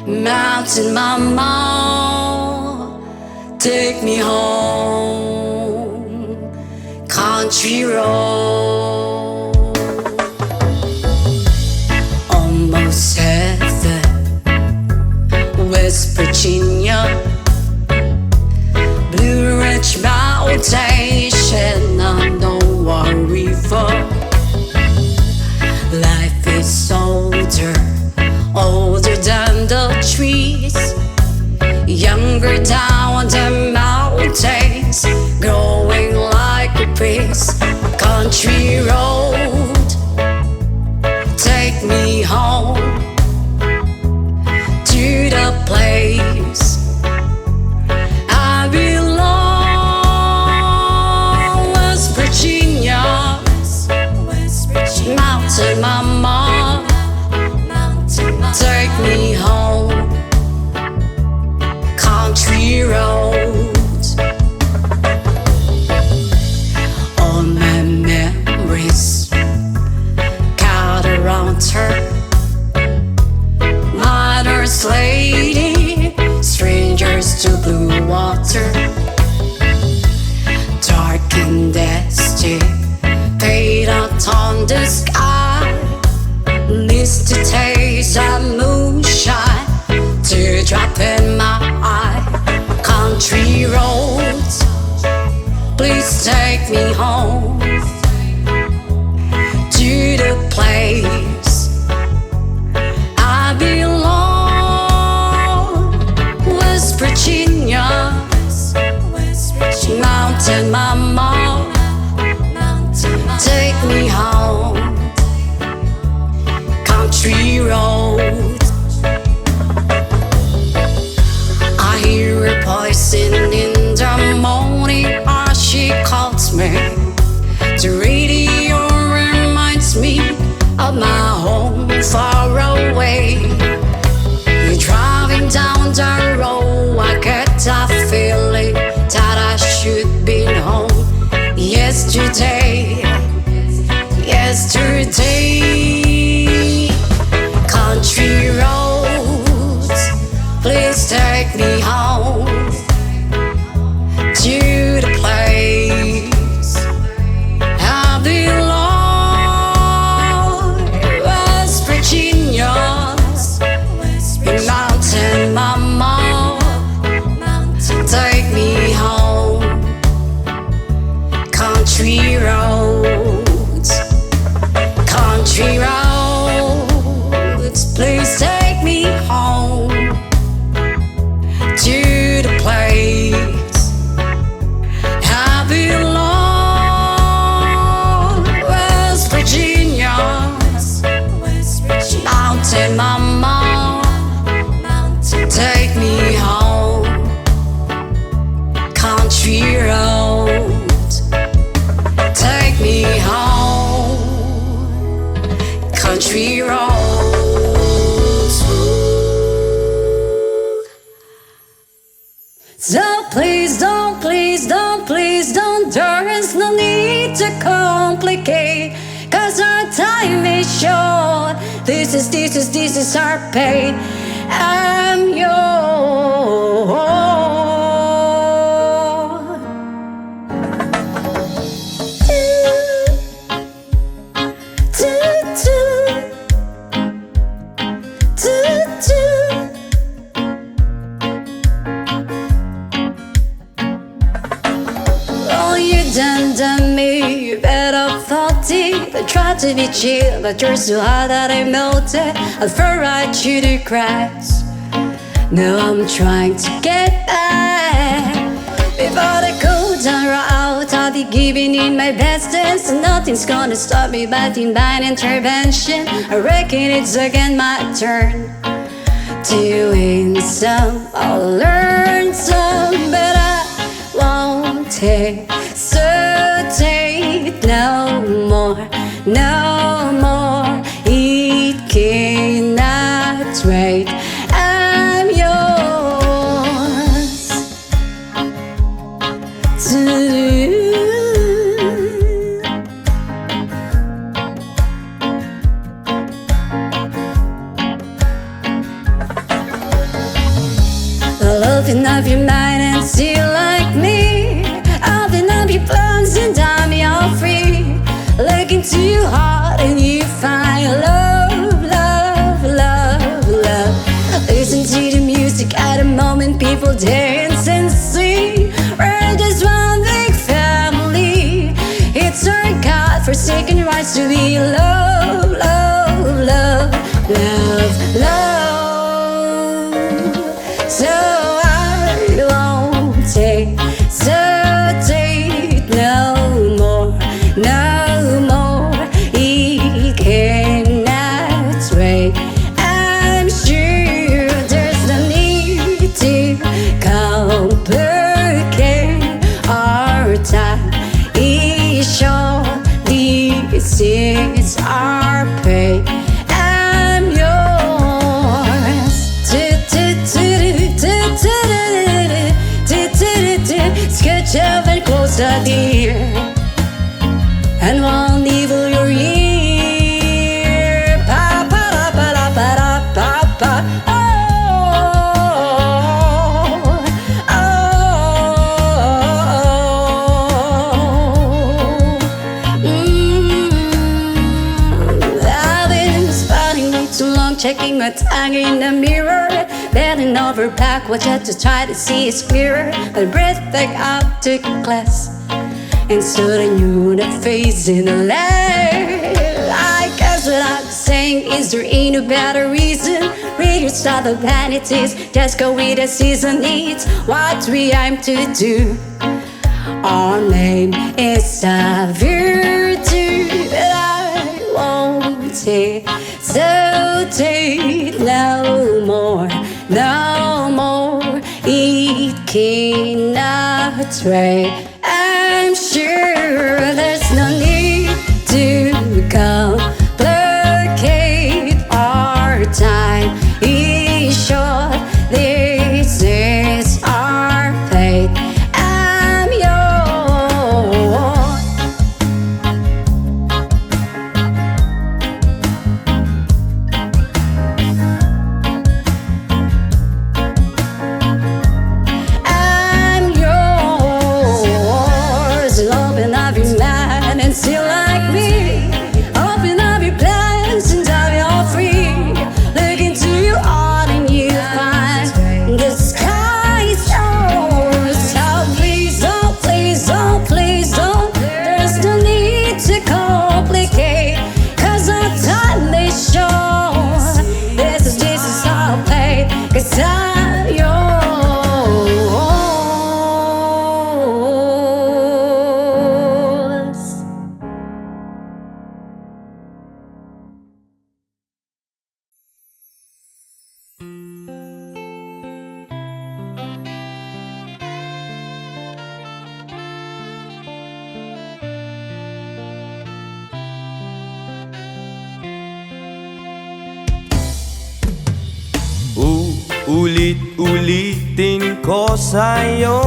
C: Mountain Mama, take me home. Country road, almost heaven, West Virginia, Blue Ridge Mountain, Shenandoah River. Life is older, older than the trees, younger down the mountains, growing like a breeze. Country road, take me home to the place I belong. West Virginia, Mountain Mama, take me home. Country road, all my memories got around her. Mother's lady, strangers to blue water, dark and dusty, paint out on the sky, least to taste of moonshine, teardrop in my eye. Country roads, please take me home to the place I belong. West Virginia, Mountain Mama, country roads. I hear her poison in the morning as she calls me. The radio reminds me of my home far away. You're driving down the road, I get that feeling that I should be home. Yesterday, country roads, please take me home to the place I belong. West Virginia's mountain mama, take me home. Country roads, country roads, please take me home to the place I belong. West Virginia's mountain mama, take me home. Country roads, take me home. Country roads. So please don't, please don't, please don't. There is no need to complicate, 'cause our time is short. This is our pain. I'm yours. Oh, you done me, you better thought it. I tried to be chill, but you're so hot that I melted. I fell right through the cracks. Now I'm trying to get back. Before the cold down out, I'll be giving in my best dance, and nothing's gonna stop me by divine intervention. I reckon it's again my turn to win some. I'll learn some, but I won't hesitate no more, no more. It cannot wait. I'm yours to open up your mind and see like me. Open up your plans and I'm all free. Look into your heart and you find love, love, love, love. Listen to the music at the moment, people dance and sing. We're just one big family. It's our God-forsaken rights to be love, love, love, love, love. So hesitate no more, no more. It cannot wait. I'm sure there's no need to complicate our time. It's short, this is our pay. I'm yours. Scratch up and closer, dear, and won't evil your ear. Pa pa da pa da pa da pa pa. Oh, I've been spotting way too long, checking my tongue in the mirror. Bending over backwards just to try to see it's clearer. But breath back up to class, and so I knew the face in the light. I guess what I'm saying is there ain't no better reason. Read your style of vanities, just go with the season needs. What we aim to do, our name is a virtue that I won't take. So hesitate no more, no more. It cannot wait. I'm sure there's no need to complicate our time. Is short, this is our fate. I'm yours. I'm yours. Open up your mind and still like me. Open up your plans and dive you're free. Look into your heart and you find the sky is yours. So please don't, please don't, please don't. There's no need to complicate, 'cause our time is short. This is our fate, 'cause I'm yours.
A: Ulit-ulitin ko sa'yo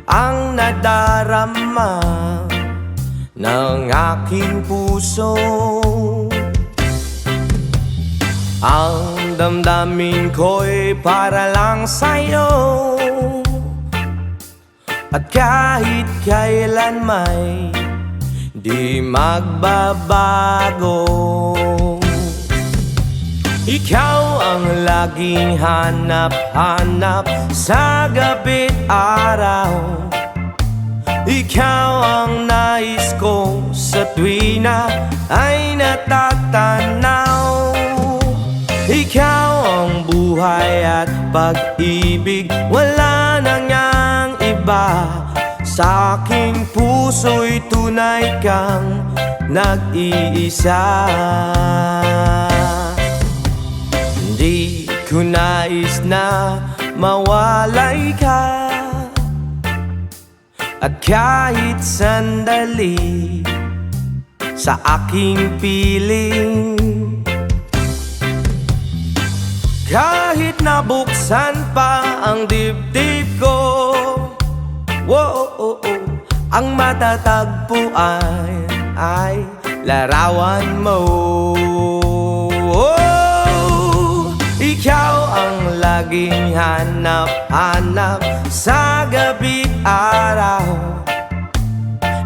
A: ang nadarama ng aking puso. Ang damdamin ko'y para lang sa'yo, at kahit kailan may di magbabago. Ikaw ang laging hanap-hanap sa gabi't araw. Ikaw ang nais ko sa tuwina ay natatanaw. Ikaw ang buhay at pag-ibig, wala nang yang iba. Sa aking puso'y tunay kang nag-iisa. Di ko nais na mawalay ka, at kahit sandali sa aking piling. Kahit nabuksan pa ang dibdib ko, ang matatagpuan ay larawan mo. Ikaw ang laging hanap-hanap sa gabi't araw.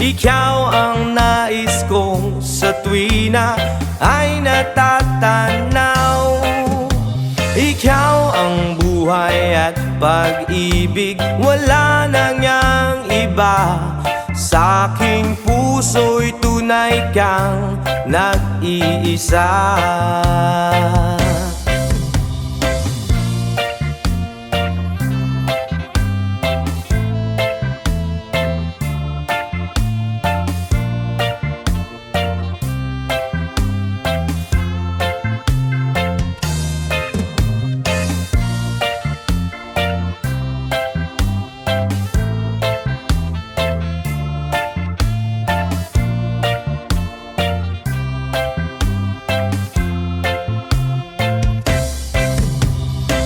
A: Ikaw ang nais kong sa tuwina ay natatanaw. Ikaw ang buhay at pag-ibig, wala nang yang iba. Sa aking puso'y tunay kang nag-iisa.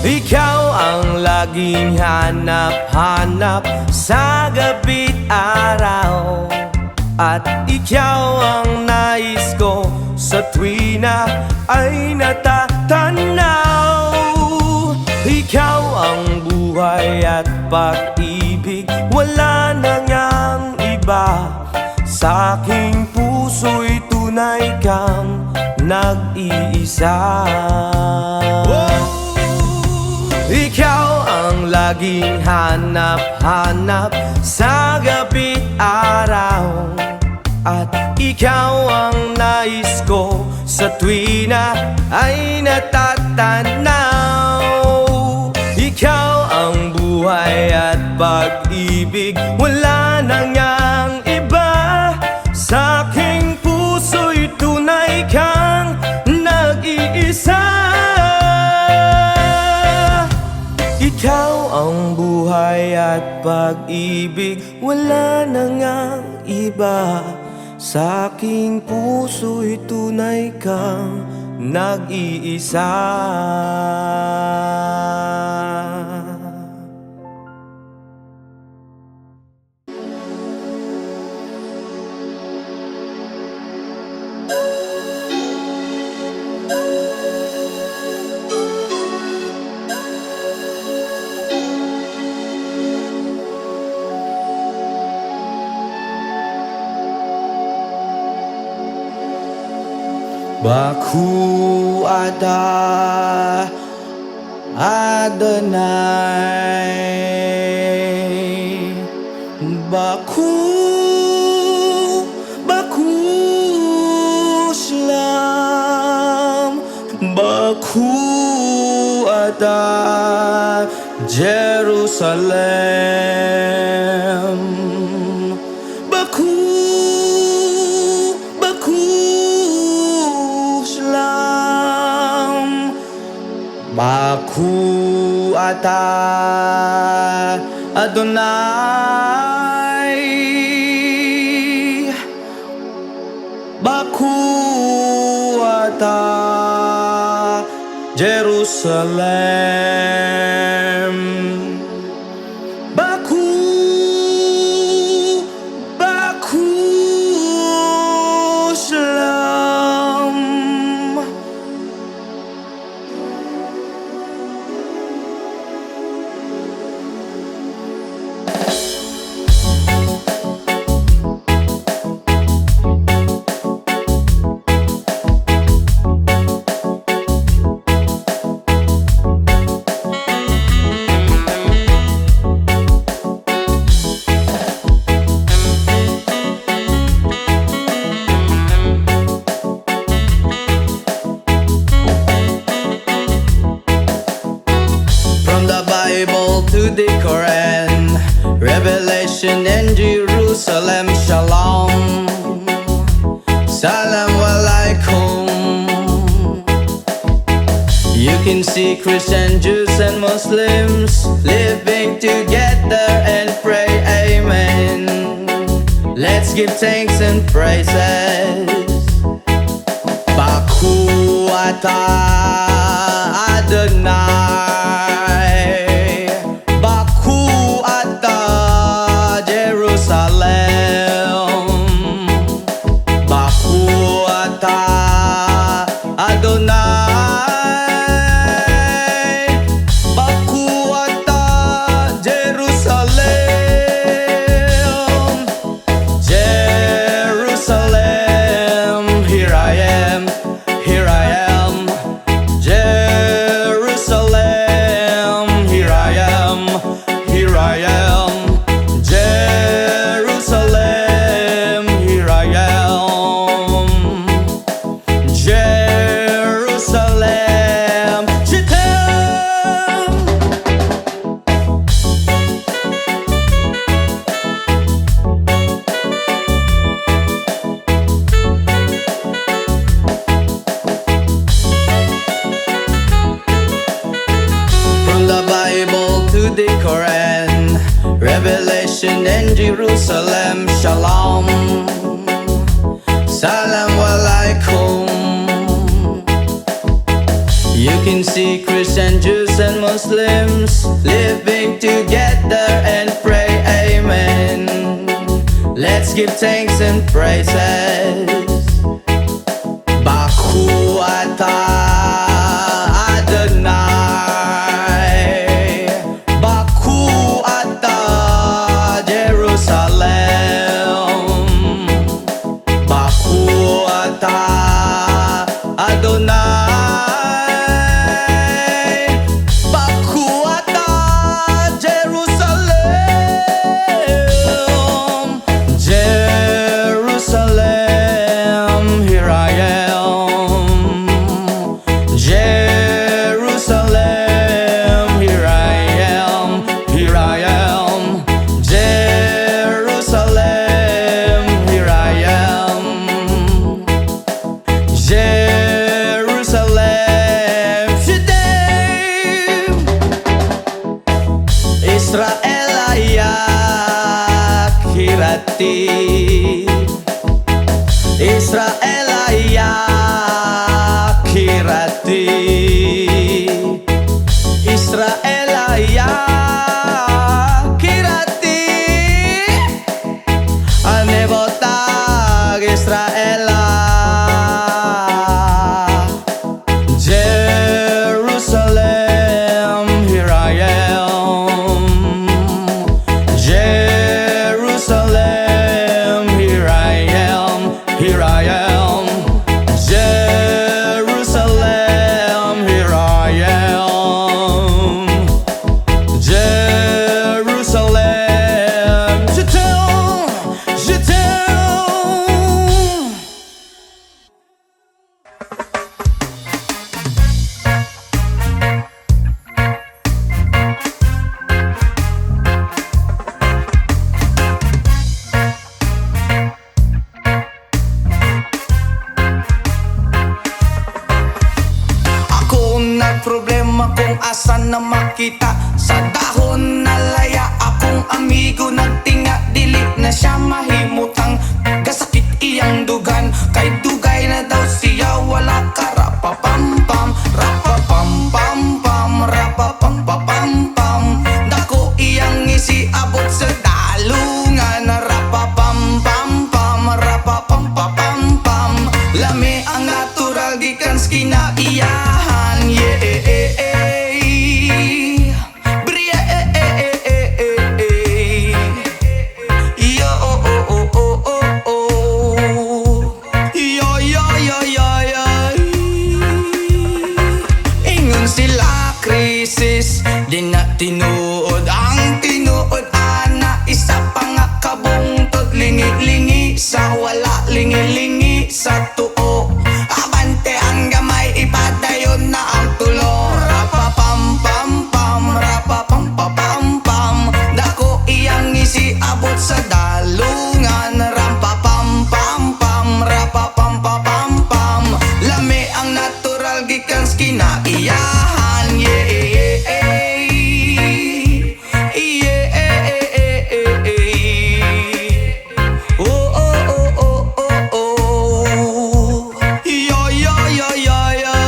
A: Ikaw ang laging hanap-hanap sa gabi't araw, at ikaw ang nais ko sa tuwina ay natatanaw. Ikaw ang buhay at pag-ibig, wala nang yang iba. Sa aking puso'y tunay kang nag-iisa. Ikaw ang laging hanap-hanap sa gabi't araw, at ikaw ang nais ko sa tuwina ay natatanaw. Ikaw ang buhay at pag-ibig, wala nang yang iba. Sa aking puso'y tunay kang
D: at pag-ibig, wala na ngang iba. Sa aking puso'y tunay kang nag-iisa.
A: Baku ada Adonai. Baku Shalom. Baku ada Jerusalem. Baku Shalom. Baku ata Adonai. Baku ata Jerusalem. Baku Shalom. From the Bible to the Quran, Revelation and Jerusalem, Shalom. Salam alaikum. You can see Christian, Jews and Muslims living together and pray amen. Let's give thanks and praises. Baku ata Adonai. Baku ata Jerusalem. Baku ata Adonai. Baku ata Jerusalem. Jerusalem, here I am, here I am. Jerusalem, here I am, here I am. Jerusalem, here I am. Jerusalem, Shittim. From the Bible to the Quran, Revelation and Jerusalem, Shalom. Salam alaikum. You can see Christian, Jews and Muslims living together and pray amen. Let's give thanks and praises. Baku ata Adonai. Baku ata Jerusalem. Baku ata Adonai. Baku ata Jerusalem. Jerusalem, kirati Israelaya kirati Anebotag Israela Jerusalem, here I am. Jerusalem, here I am. Here I am. Jerusalem, here I am. Jerusalem, je t'aime, je t'aime. Ako nagproblema kung asan na makita Sa dahon na laya akong amigo nagtinga Dili na siya mahimutang gasakit iyang dugan Kay dugay na daw siya wala ka rapapampam Rapapampampam, rapapampapampam Dako iyang isiabot sa dalungan Rapapampampam, rapapampapampam Lami ang natural gikan sa kinaiyahan Yeah Bria Yo Yo yo yo yo yo Ingon sila krisis Di na tinuod ang tinuod ana Isa pa nga kabungtod Lingi-lingi sa wala Lingi-lingi sa tuo Abante ang gamay ipadayon na ang tulo Rapapampampam Rapapampapampam Dako iyang isiabot sa dalungan Rampapampampam Rapapampapampam Lami ang natural gikan sa kinaiyahan Yeah Oh oh oh oh oh oh Yo yo yo yo yo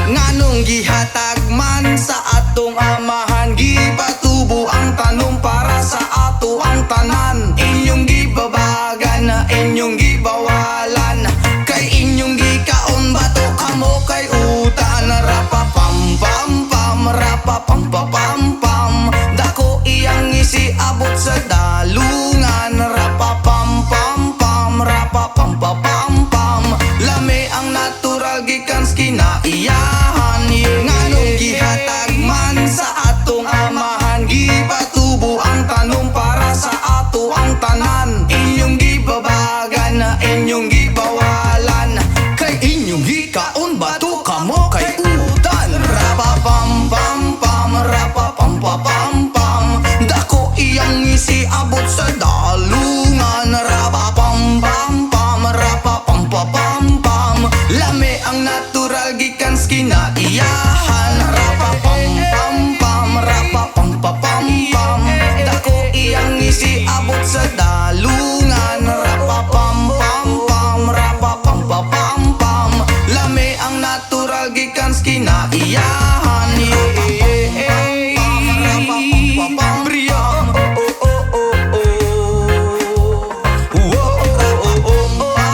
A: Nganong gihatag man sa atong amahan Gipatubo ang tanong para sa ato ang tanan Inyong gibabagan na inyong gibawalan Kay inyong gikaon bato kamo kay utan Rapapampampam Rapapampapampam Dako iyang isiabot sa dalungan Rapapampampam Rapapampapampam Lami ang natural gikan sa kinaiyahan Nganong gihatag man sa atong amahan Gipatubo ang tanong para sa ato ang tanan Inyong gibabagan na inyong gibawalan Kay inyong gikaon bato kamo kay utan Rapapampampam Rapapampapampam Dako iyang isiabot sa dalungan Rapapampampam Rapapampapampam Lami ang natural gikan sa kinaiyahan Rapapampampam Rapapampapampam Dako iyang isiabot sa dalungan Rapapampampam Rapapampapampam Lami ang natural gikan sa kinaiyahan Bria oh oh oh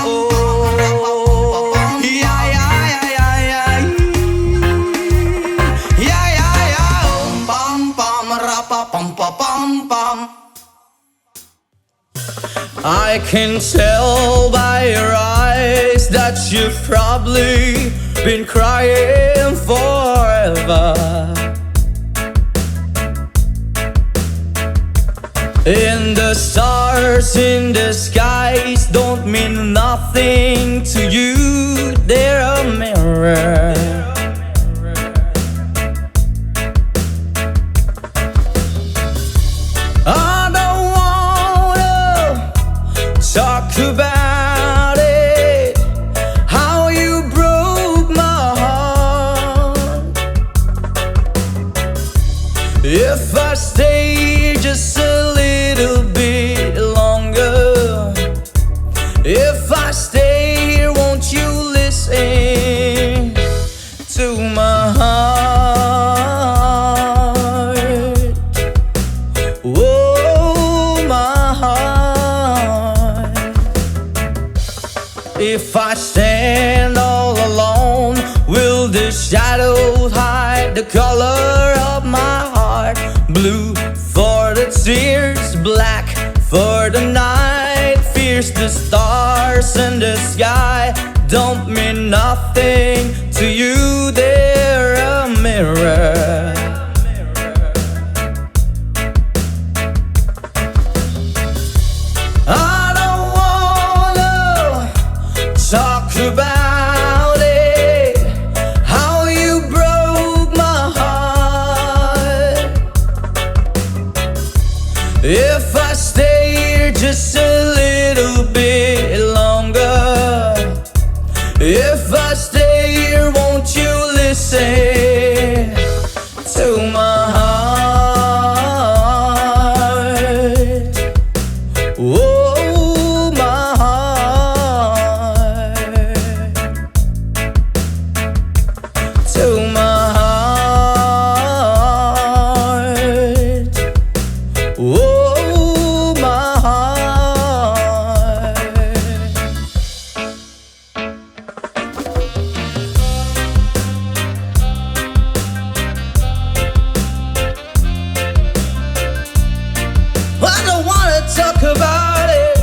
A: oh Yeah yeah yeah yeah yeah Yeah yeah yeah Pam pam rapapampapampam I can tell by your eyes that you've probably been crying forever And the stars in the skies don't mean nothing to you They're a mirror I don't wanna talk about it How you broke my heart If I stay just a little bit longer If I stay here, won't you If I stand all alone, will the shadows hide the color of my heart? Blue for the tears, black for the night. Fears the stars and the sky don't mean nothing to you. They're a mirror. I don't wanna talk about it, how you broke my heart. If I stay here just a little bit longer, if I stay here, won't you listen to my heart? Oh, my heart. To my heart. Oh, my heart. I don't wanna talk about it.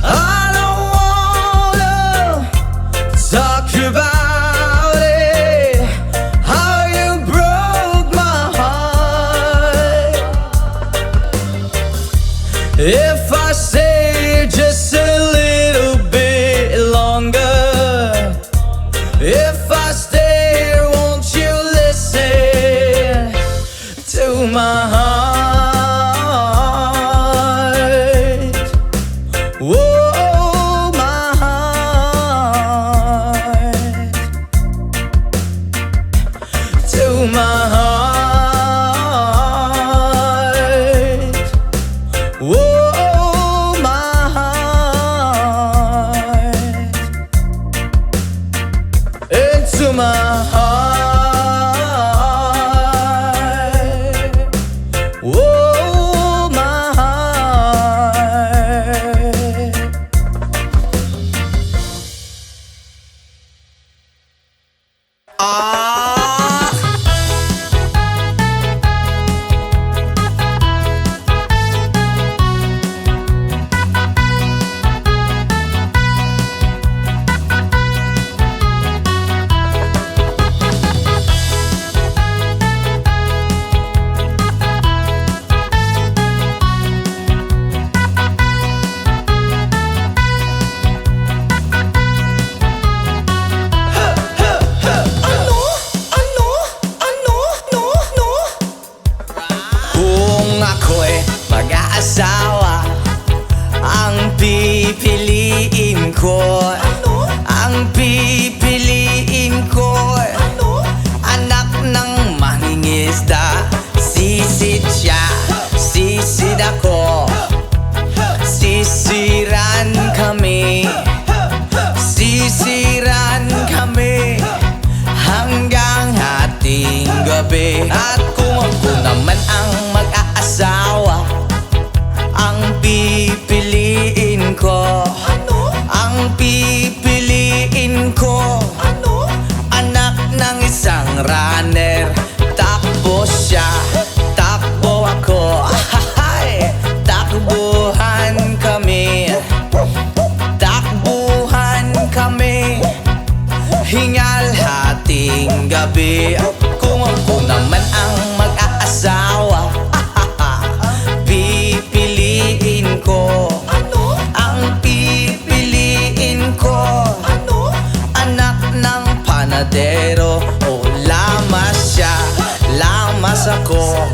A: I don't wanna talk about it, how you broke my heart. If I stay here just a little bit longer, if I stay here, won't you listen to my heart? Whoa, my heart. To my heart. Whoa, my heart. Into my heart. Whoa, my heart. Ah. Kung ako'y mag-aasawa, ang pipiliin ko, ang pipiliin ko, anak ng mangingisda. Sisid siya, sisid ako, sisiran kami, sisiran kami hanggang hating gabi. At kung ako naman ang mag-aasawa, ang pipiliin ko, ang pipiliin ko, anak ng isang runner. Takbo siya, takbo ako, ahahay, takbuhan kami, takbuhan kami, hingal hating gabi. Kung ako naman ang mag-aasawa, pipiliin ko, ang pipiliin ko, anak ng panadero. O lamas siya, lamas ako,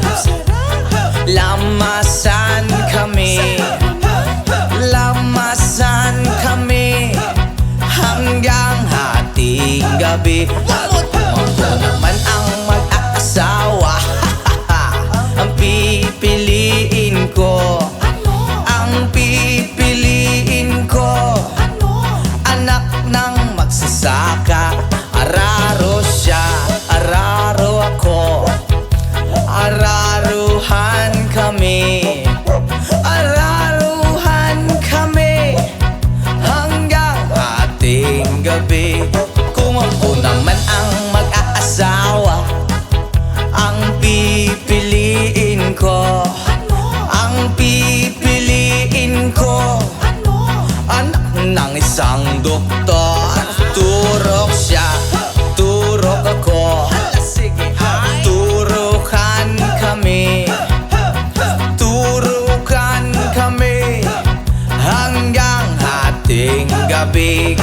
A: lamasan kami, lamasan kami hanggang hating gabi. At kung ako naman ang mag-aasawa, ang pipiliin ko, ang pipiliin ko, magsasaka. Araro siya, araro ako, araruhan kami, araruhan kami hanggang ating gabi. Kung ako naman ang mag-aasawa, ang pipiliin ko, ang pipiliin ko, anak ng isang doktor. Turok siya, turok ako, turukan kami, turukan kami hanggang ating gabi.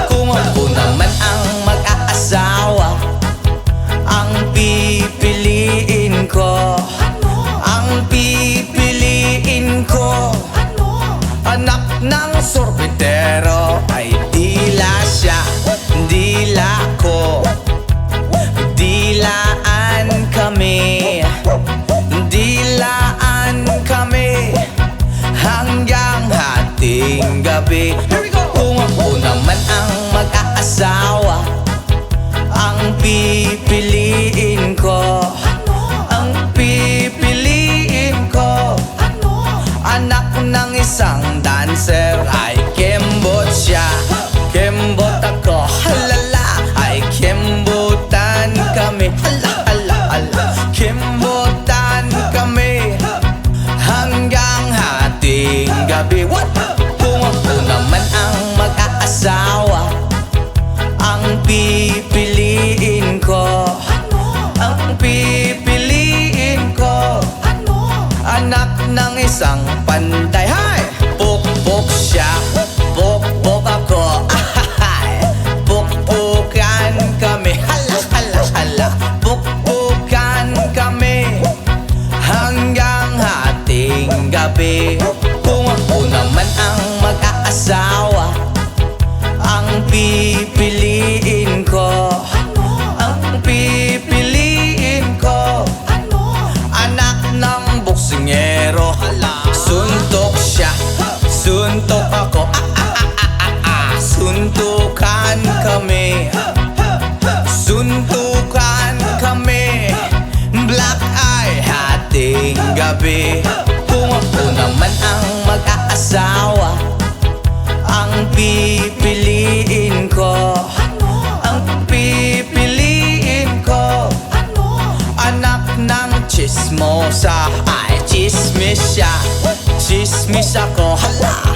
A: Kung ako naman ang mag-aasawa, ang pipiliin ko, ang pipiliin ko, anak ng sorbetero. Ay dila siya, dila ko, dilaan kami, dilaan kami hanggang ating gabi. Kung ako naman ang mag-aasawa, ang pipiliin ko, ang pipiliin ko, anak ng isang dancer. Ay kembot siya, kembot ako, halala. Ay kembotan kami, hala hala hala, kembotan kami hanggang ating gabi. What? Kung ako naman ang mag-aasawa, ang pipiliin ko, ang pipiliin ko, anak ng isang panday. Hay! Pukpok siya, pukpok ako, ahahay. Pukpukan kami, hala hala hala, pukpukan kami hanggang ating gabi. Kung ako naman ang mag-aasawa, ang pipiliin ko, ang pipiliin ko, anak ng boksingero. Suntok siya, suntok ako, suntukan kami, suntukan kami, black eye ating gabi. Kung ako naman ang mag-aasawa, ang pipiliin ko, ang pipiliin ko, anak ng chismosa. Ay chismis siya, chismis ako, hala.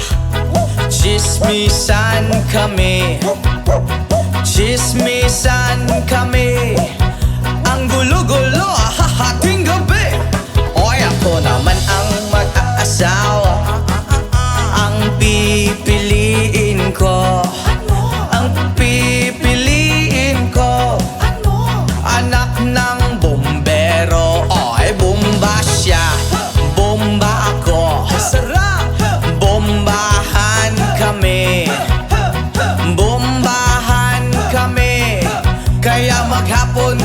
A: Chismisan kami, chismisan kami, ang gulo-gulo hahating gabi. Oy, ako naman ang mag-aasawa, ang pipiliin ko, ang pipiliin ko, anak ng bombero. Oy, bomba siya, bomba ako, sarap. Bombahan kami, bombahan kami, kaya maghapon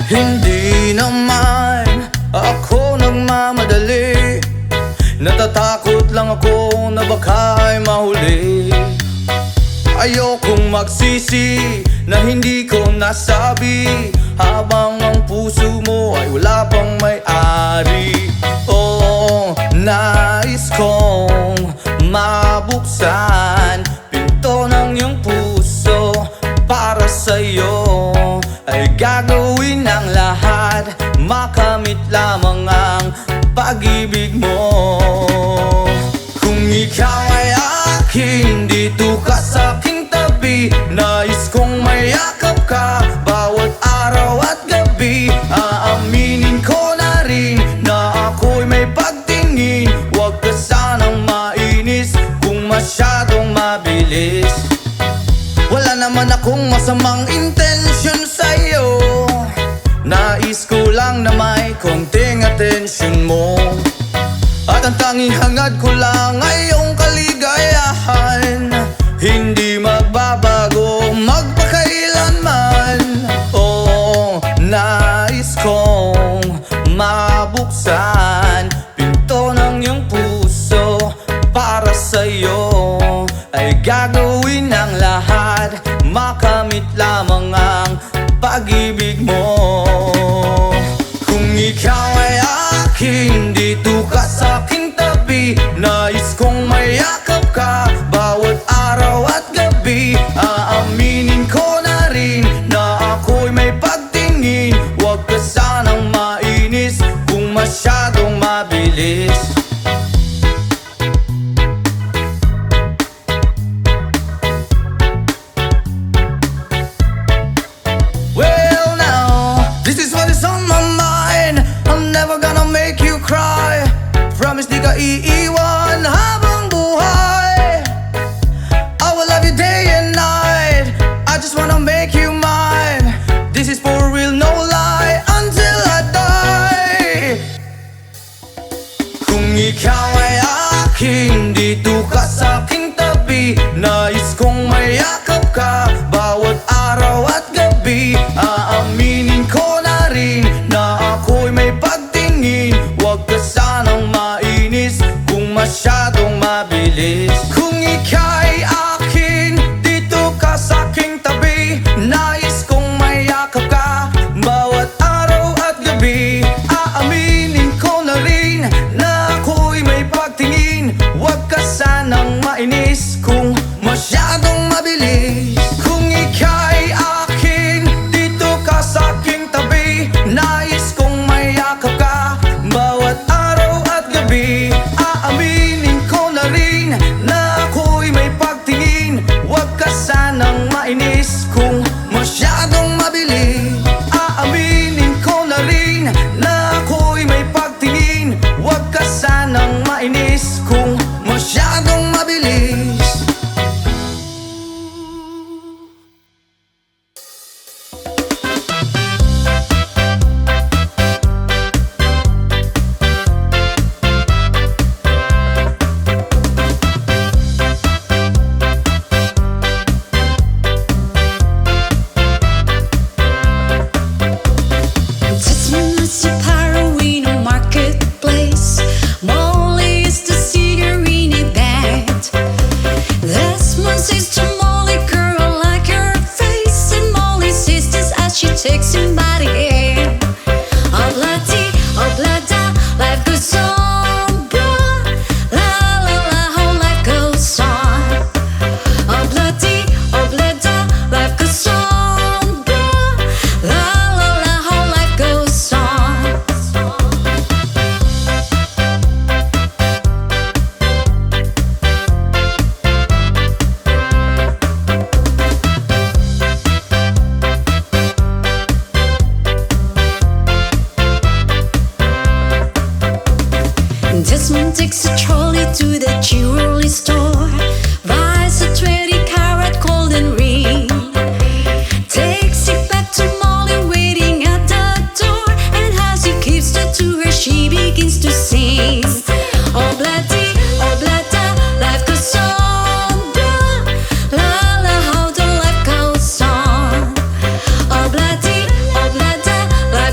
A: Hindi naman ako nagmamadali, natatakot lang ako na baka ay mahuli. Ayokong magsisi na hindi ko nasabi, habang ang puso mo ay wala pang may-ari. Oo, nais kong mabuksan pinto ng iyong puso. Para sa'yo ay gagawin ang lahat, makamit lamang ang pag-ibig mo. Kung ikaw ay akin, dito ka sa aking tabi, nais kong mayakap ka bawat araw at gabi. Aaminin ko na rin na ako'y may pagtingin, huwag ka sanang mainis kung masyadong mabilis. Wala naman akong masamang intensyon sa'yo, nais ko lang na may konting atensyon mo. At ang tanging hangad ko lang ay iyong kaligayahan, hindi magbabago magpakailanman. Oo, nais kong mabuksan pinto ng iyong puso. Para sa'yo ay gagawin ang lahat, makamit lamang ang pag-ibig mo. Kung ikaw ay akin, dito ka sa aking tabi, nais kong mayakap ka bawat araw at gabi. Aaminin ko na rin na ako'y may pagtingin, huwag ka sanang mainis kung masyadong mabilis. Well now, this is what is on my mind. I'm never gonna make you cry. Promise di ka iiwan habang buhay. I will love you day and night. I just wanna make you mine. This is for real, no lie, until I die. Kung ikaw ay akin, dito ka sa aking tabi, nais kong mayakap ka bawat araw at gabi. Aaminin ko na rin na ako'y may pagtingin, huwag ka sanang mainis kung masyadong mabilis. Kung ika'y akin, dito ka sa aking tabi, nais kong mayakap ka bawat araw at gabi. Aaminin ko na rin na ako'y may pagtingin, huwag ka sanang mainis kung masyadong mabilis. Kung ika'y akin, dito ka sa aking tabi, nais kong mayakap ka bawat araw at gabi. Aaminin ko na rin na ako'y may pagtingin, huwag ka sanang mainis kung masyadong mabilis. Aaminin ko na rin na ako'y may pagtingin, huwag ka sanang mainis kung masyadong mabilis.
C: Just minutes to power in a marketplace. Molly is the singer in a band. That's my sister Molly, girl, like her face. And Molly says this as she takes him by the hand. Oblada, life goes on, blah. La la la, how life goes on. Oblada, life goes on, blah. La la la, how life goes on. Desmond takes a trolley to the jewelry store, buys a 20-carat golden ring, takes it back to Molly waiting at the door, and as he gives it to her, she begins to sing. Oblada, life goes on, blah. La la, how the life goes on. Oblada, life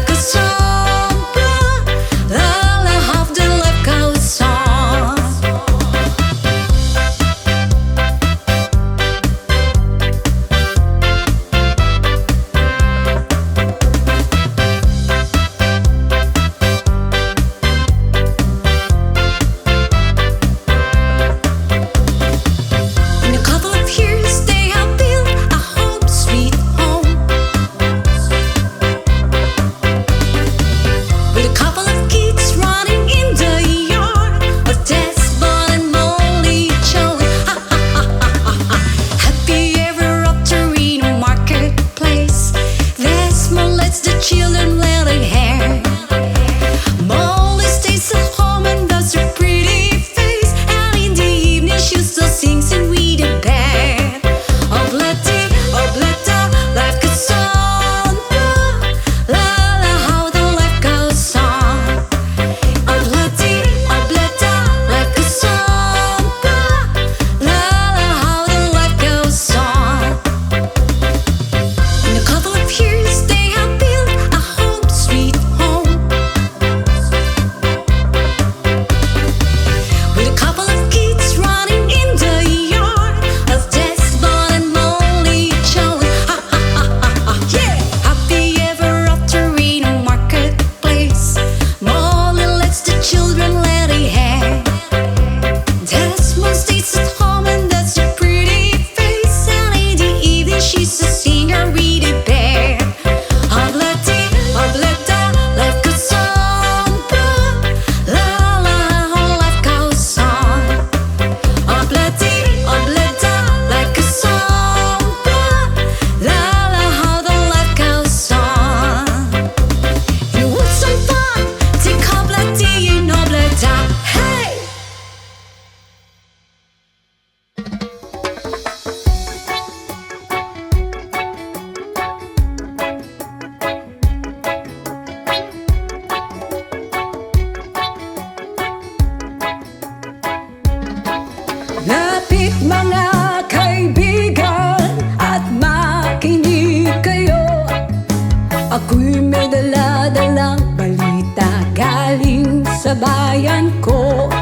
C: Ako'y may dala-dalang balita galing sa bayan ko.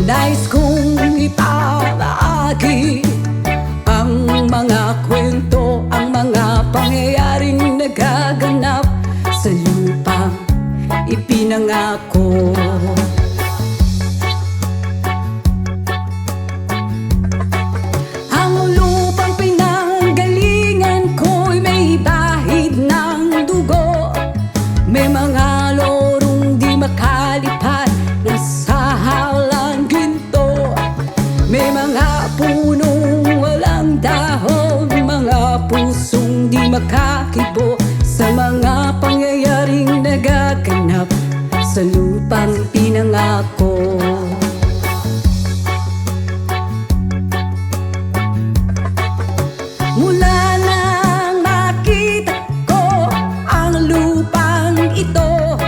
C: Nais kong ipabahagi ang mga kwento, ang mga pangyayaring nagaganap sa lupang ipinangako. Ang lupang pinanggalingan ko'y may bahid ng dugo. May mga lorong di makalipat na sa halang ginto. May mga punong walang dahon, mga pusong di makakibo sa mga pangyayaring nagaganap sa lupang pinangako. Mula nang makita ko ang lupang ito,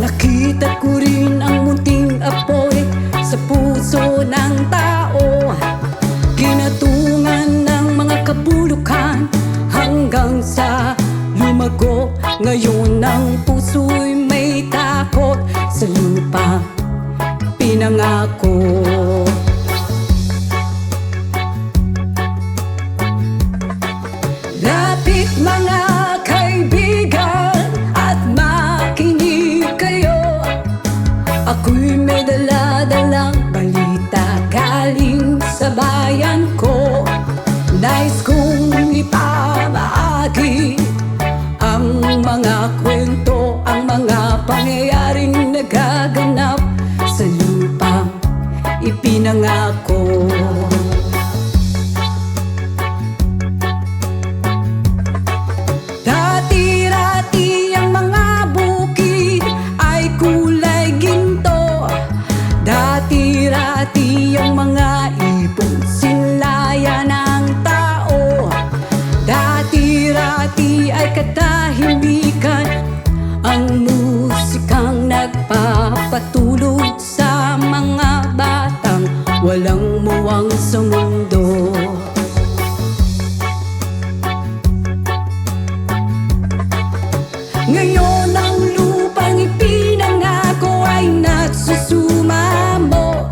C: nakita ko rin ang munting apoy sa puso ng tao. Kinatungan ng mga kabulukan hanggang sa lumago. Ngayon ang puso'y may takot sa lupang pinangako. Lapit mga kaibigan at makinig kayo. Ako'y may dala-dalang balita galing sa bayan ko. Nais kong ipamahagi ang mga kwento, ang mga pangyayaring nagaganap sa lupang ipinangako. Dati-rati ang mga bukid ay kulay ginto. Dati-rati ang mga ibon sinlaya ng tao. Dati-rati ay katahimikan ang musikang nagpapatulog sa mga batang walang muwang sa mundo. Ngayon ang lupang ipinangako ay nagsusumamo.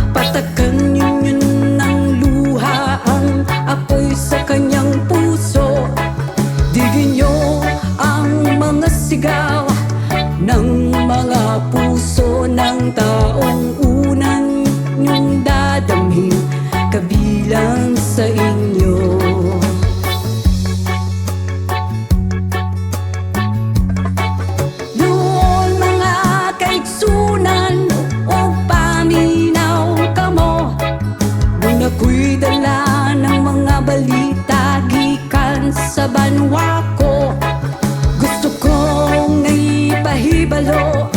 C: Patakan ninyo ng luha ang apoy sa kanyang puso. Digin nyo ang mga sigaw ng mga puso ng taong unang nyong dadamhin kabilang sa inyo. Doon mga kaigsunan o paminaw kamo. Doon ako'y dala ng mga balita gikan sa banwa ko. Gusto kong naipahibalo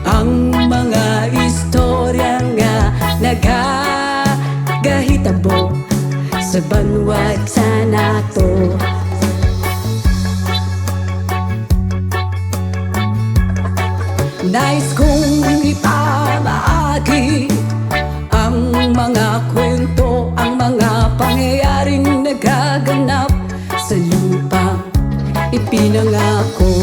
C: ang mga istorya nga nagagahitabo sa banwag sa nato. Nais kong ipamahagi ang mga kwento, ang mga pangyayaring nagaganap sa lupang ipinangako.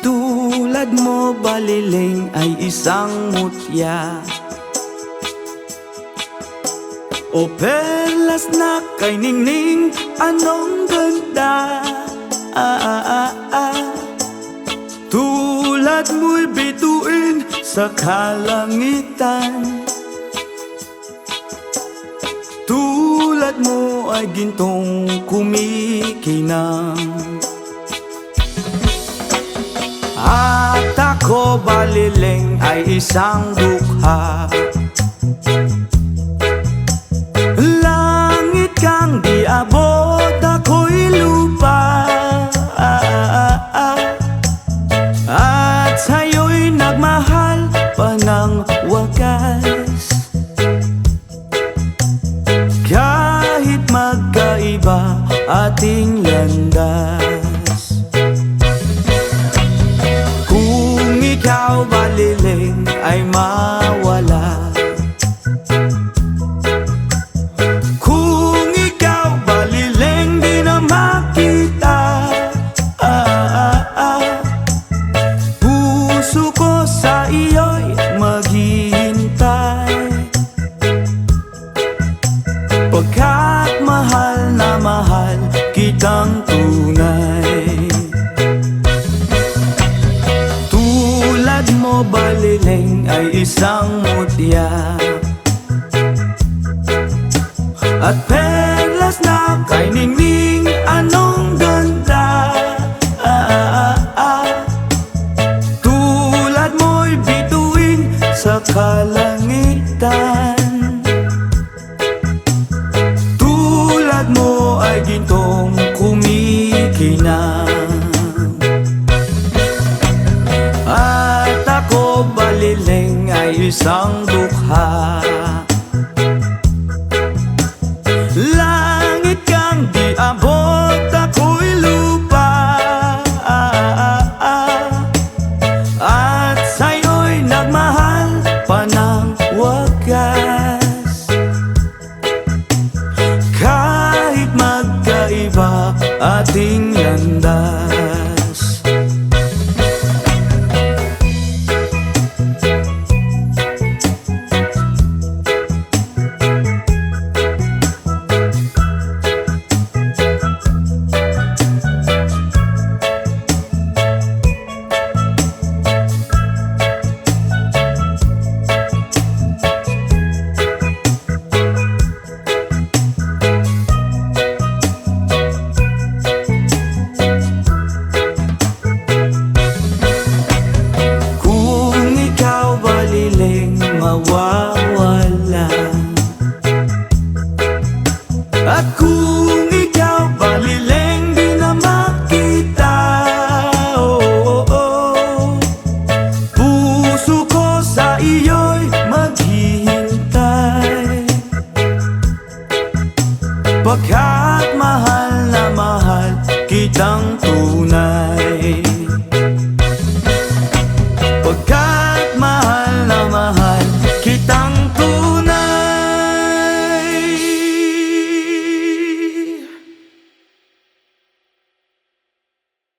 A: Tulad mo baliling ay isang mutya, o perlas na kay ningning, anong ganda. Tulad mo'y bituin sa kalangitan. Tulad mo ay gintong kumikinang. At ako baliling ay isang dukha, langit kang di abot, ako'y
D: magkaiba ating landas. Kung ikaw baliling ay mawala, kung ikaw baliling di na makita, puso ko sa iyo'y maghihintay, pagkat mahal na mahal kitang tunay. Tulad mo baliling ay isang mutya, at perlas na kay ningning anong ganda. Tulad mo'y bituin sa kalangitan, tulad mo ay gintong kumikinang. At ako baliling ay isang dukha, langit kang di abot, ako'y lupa, at sa'yo'y nagmahal pa ng wagas. Kahit magkaiba ating landas. Mawawala, at kung ikaw baliling di na makita, puso ko sa iyo'y maghihintay, pagkat mahal na mahal kitang tunay, pagkat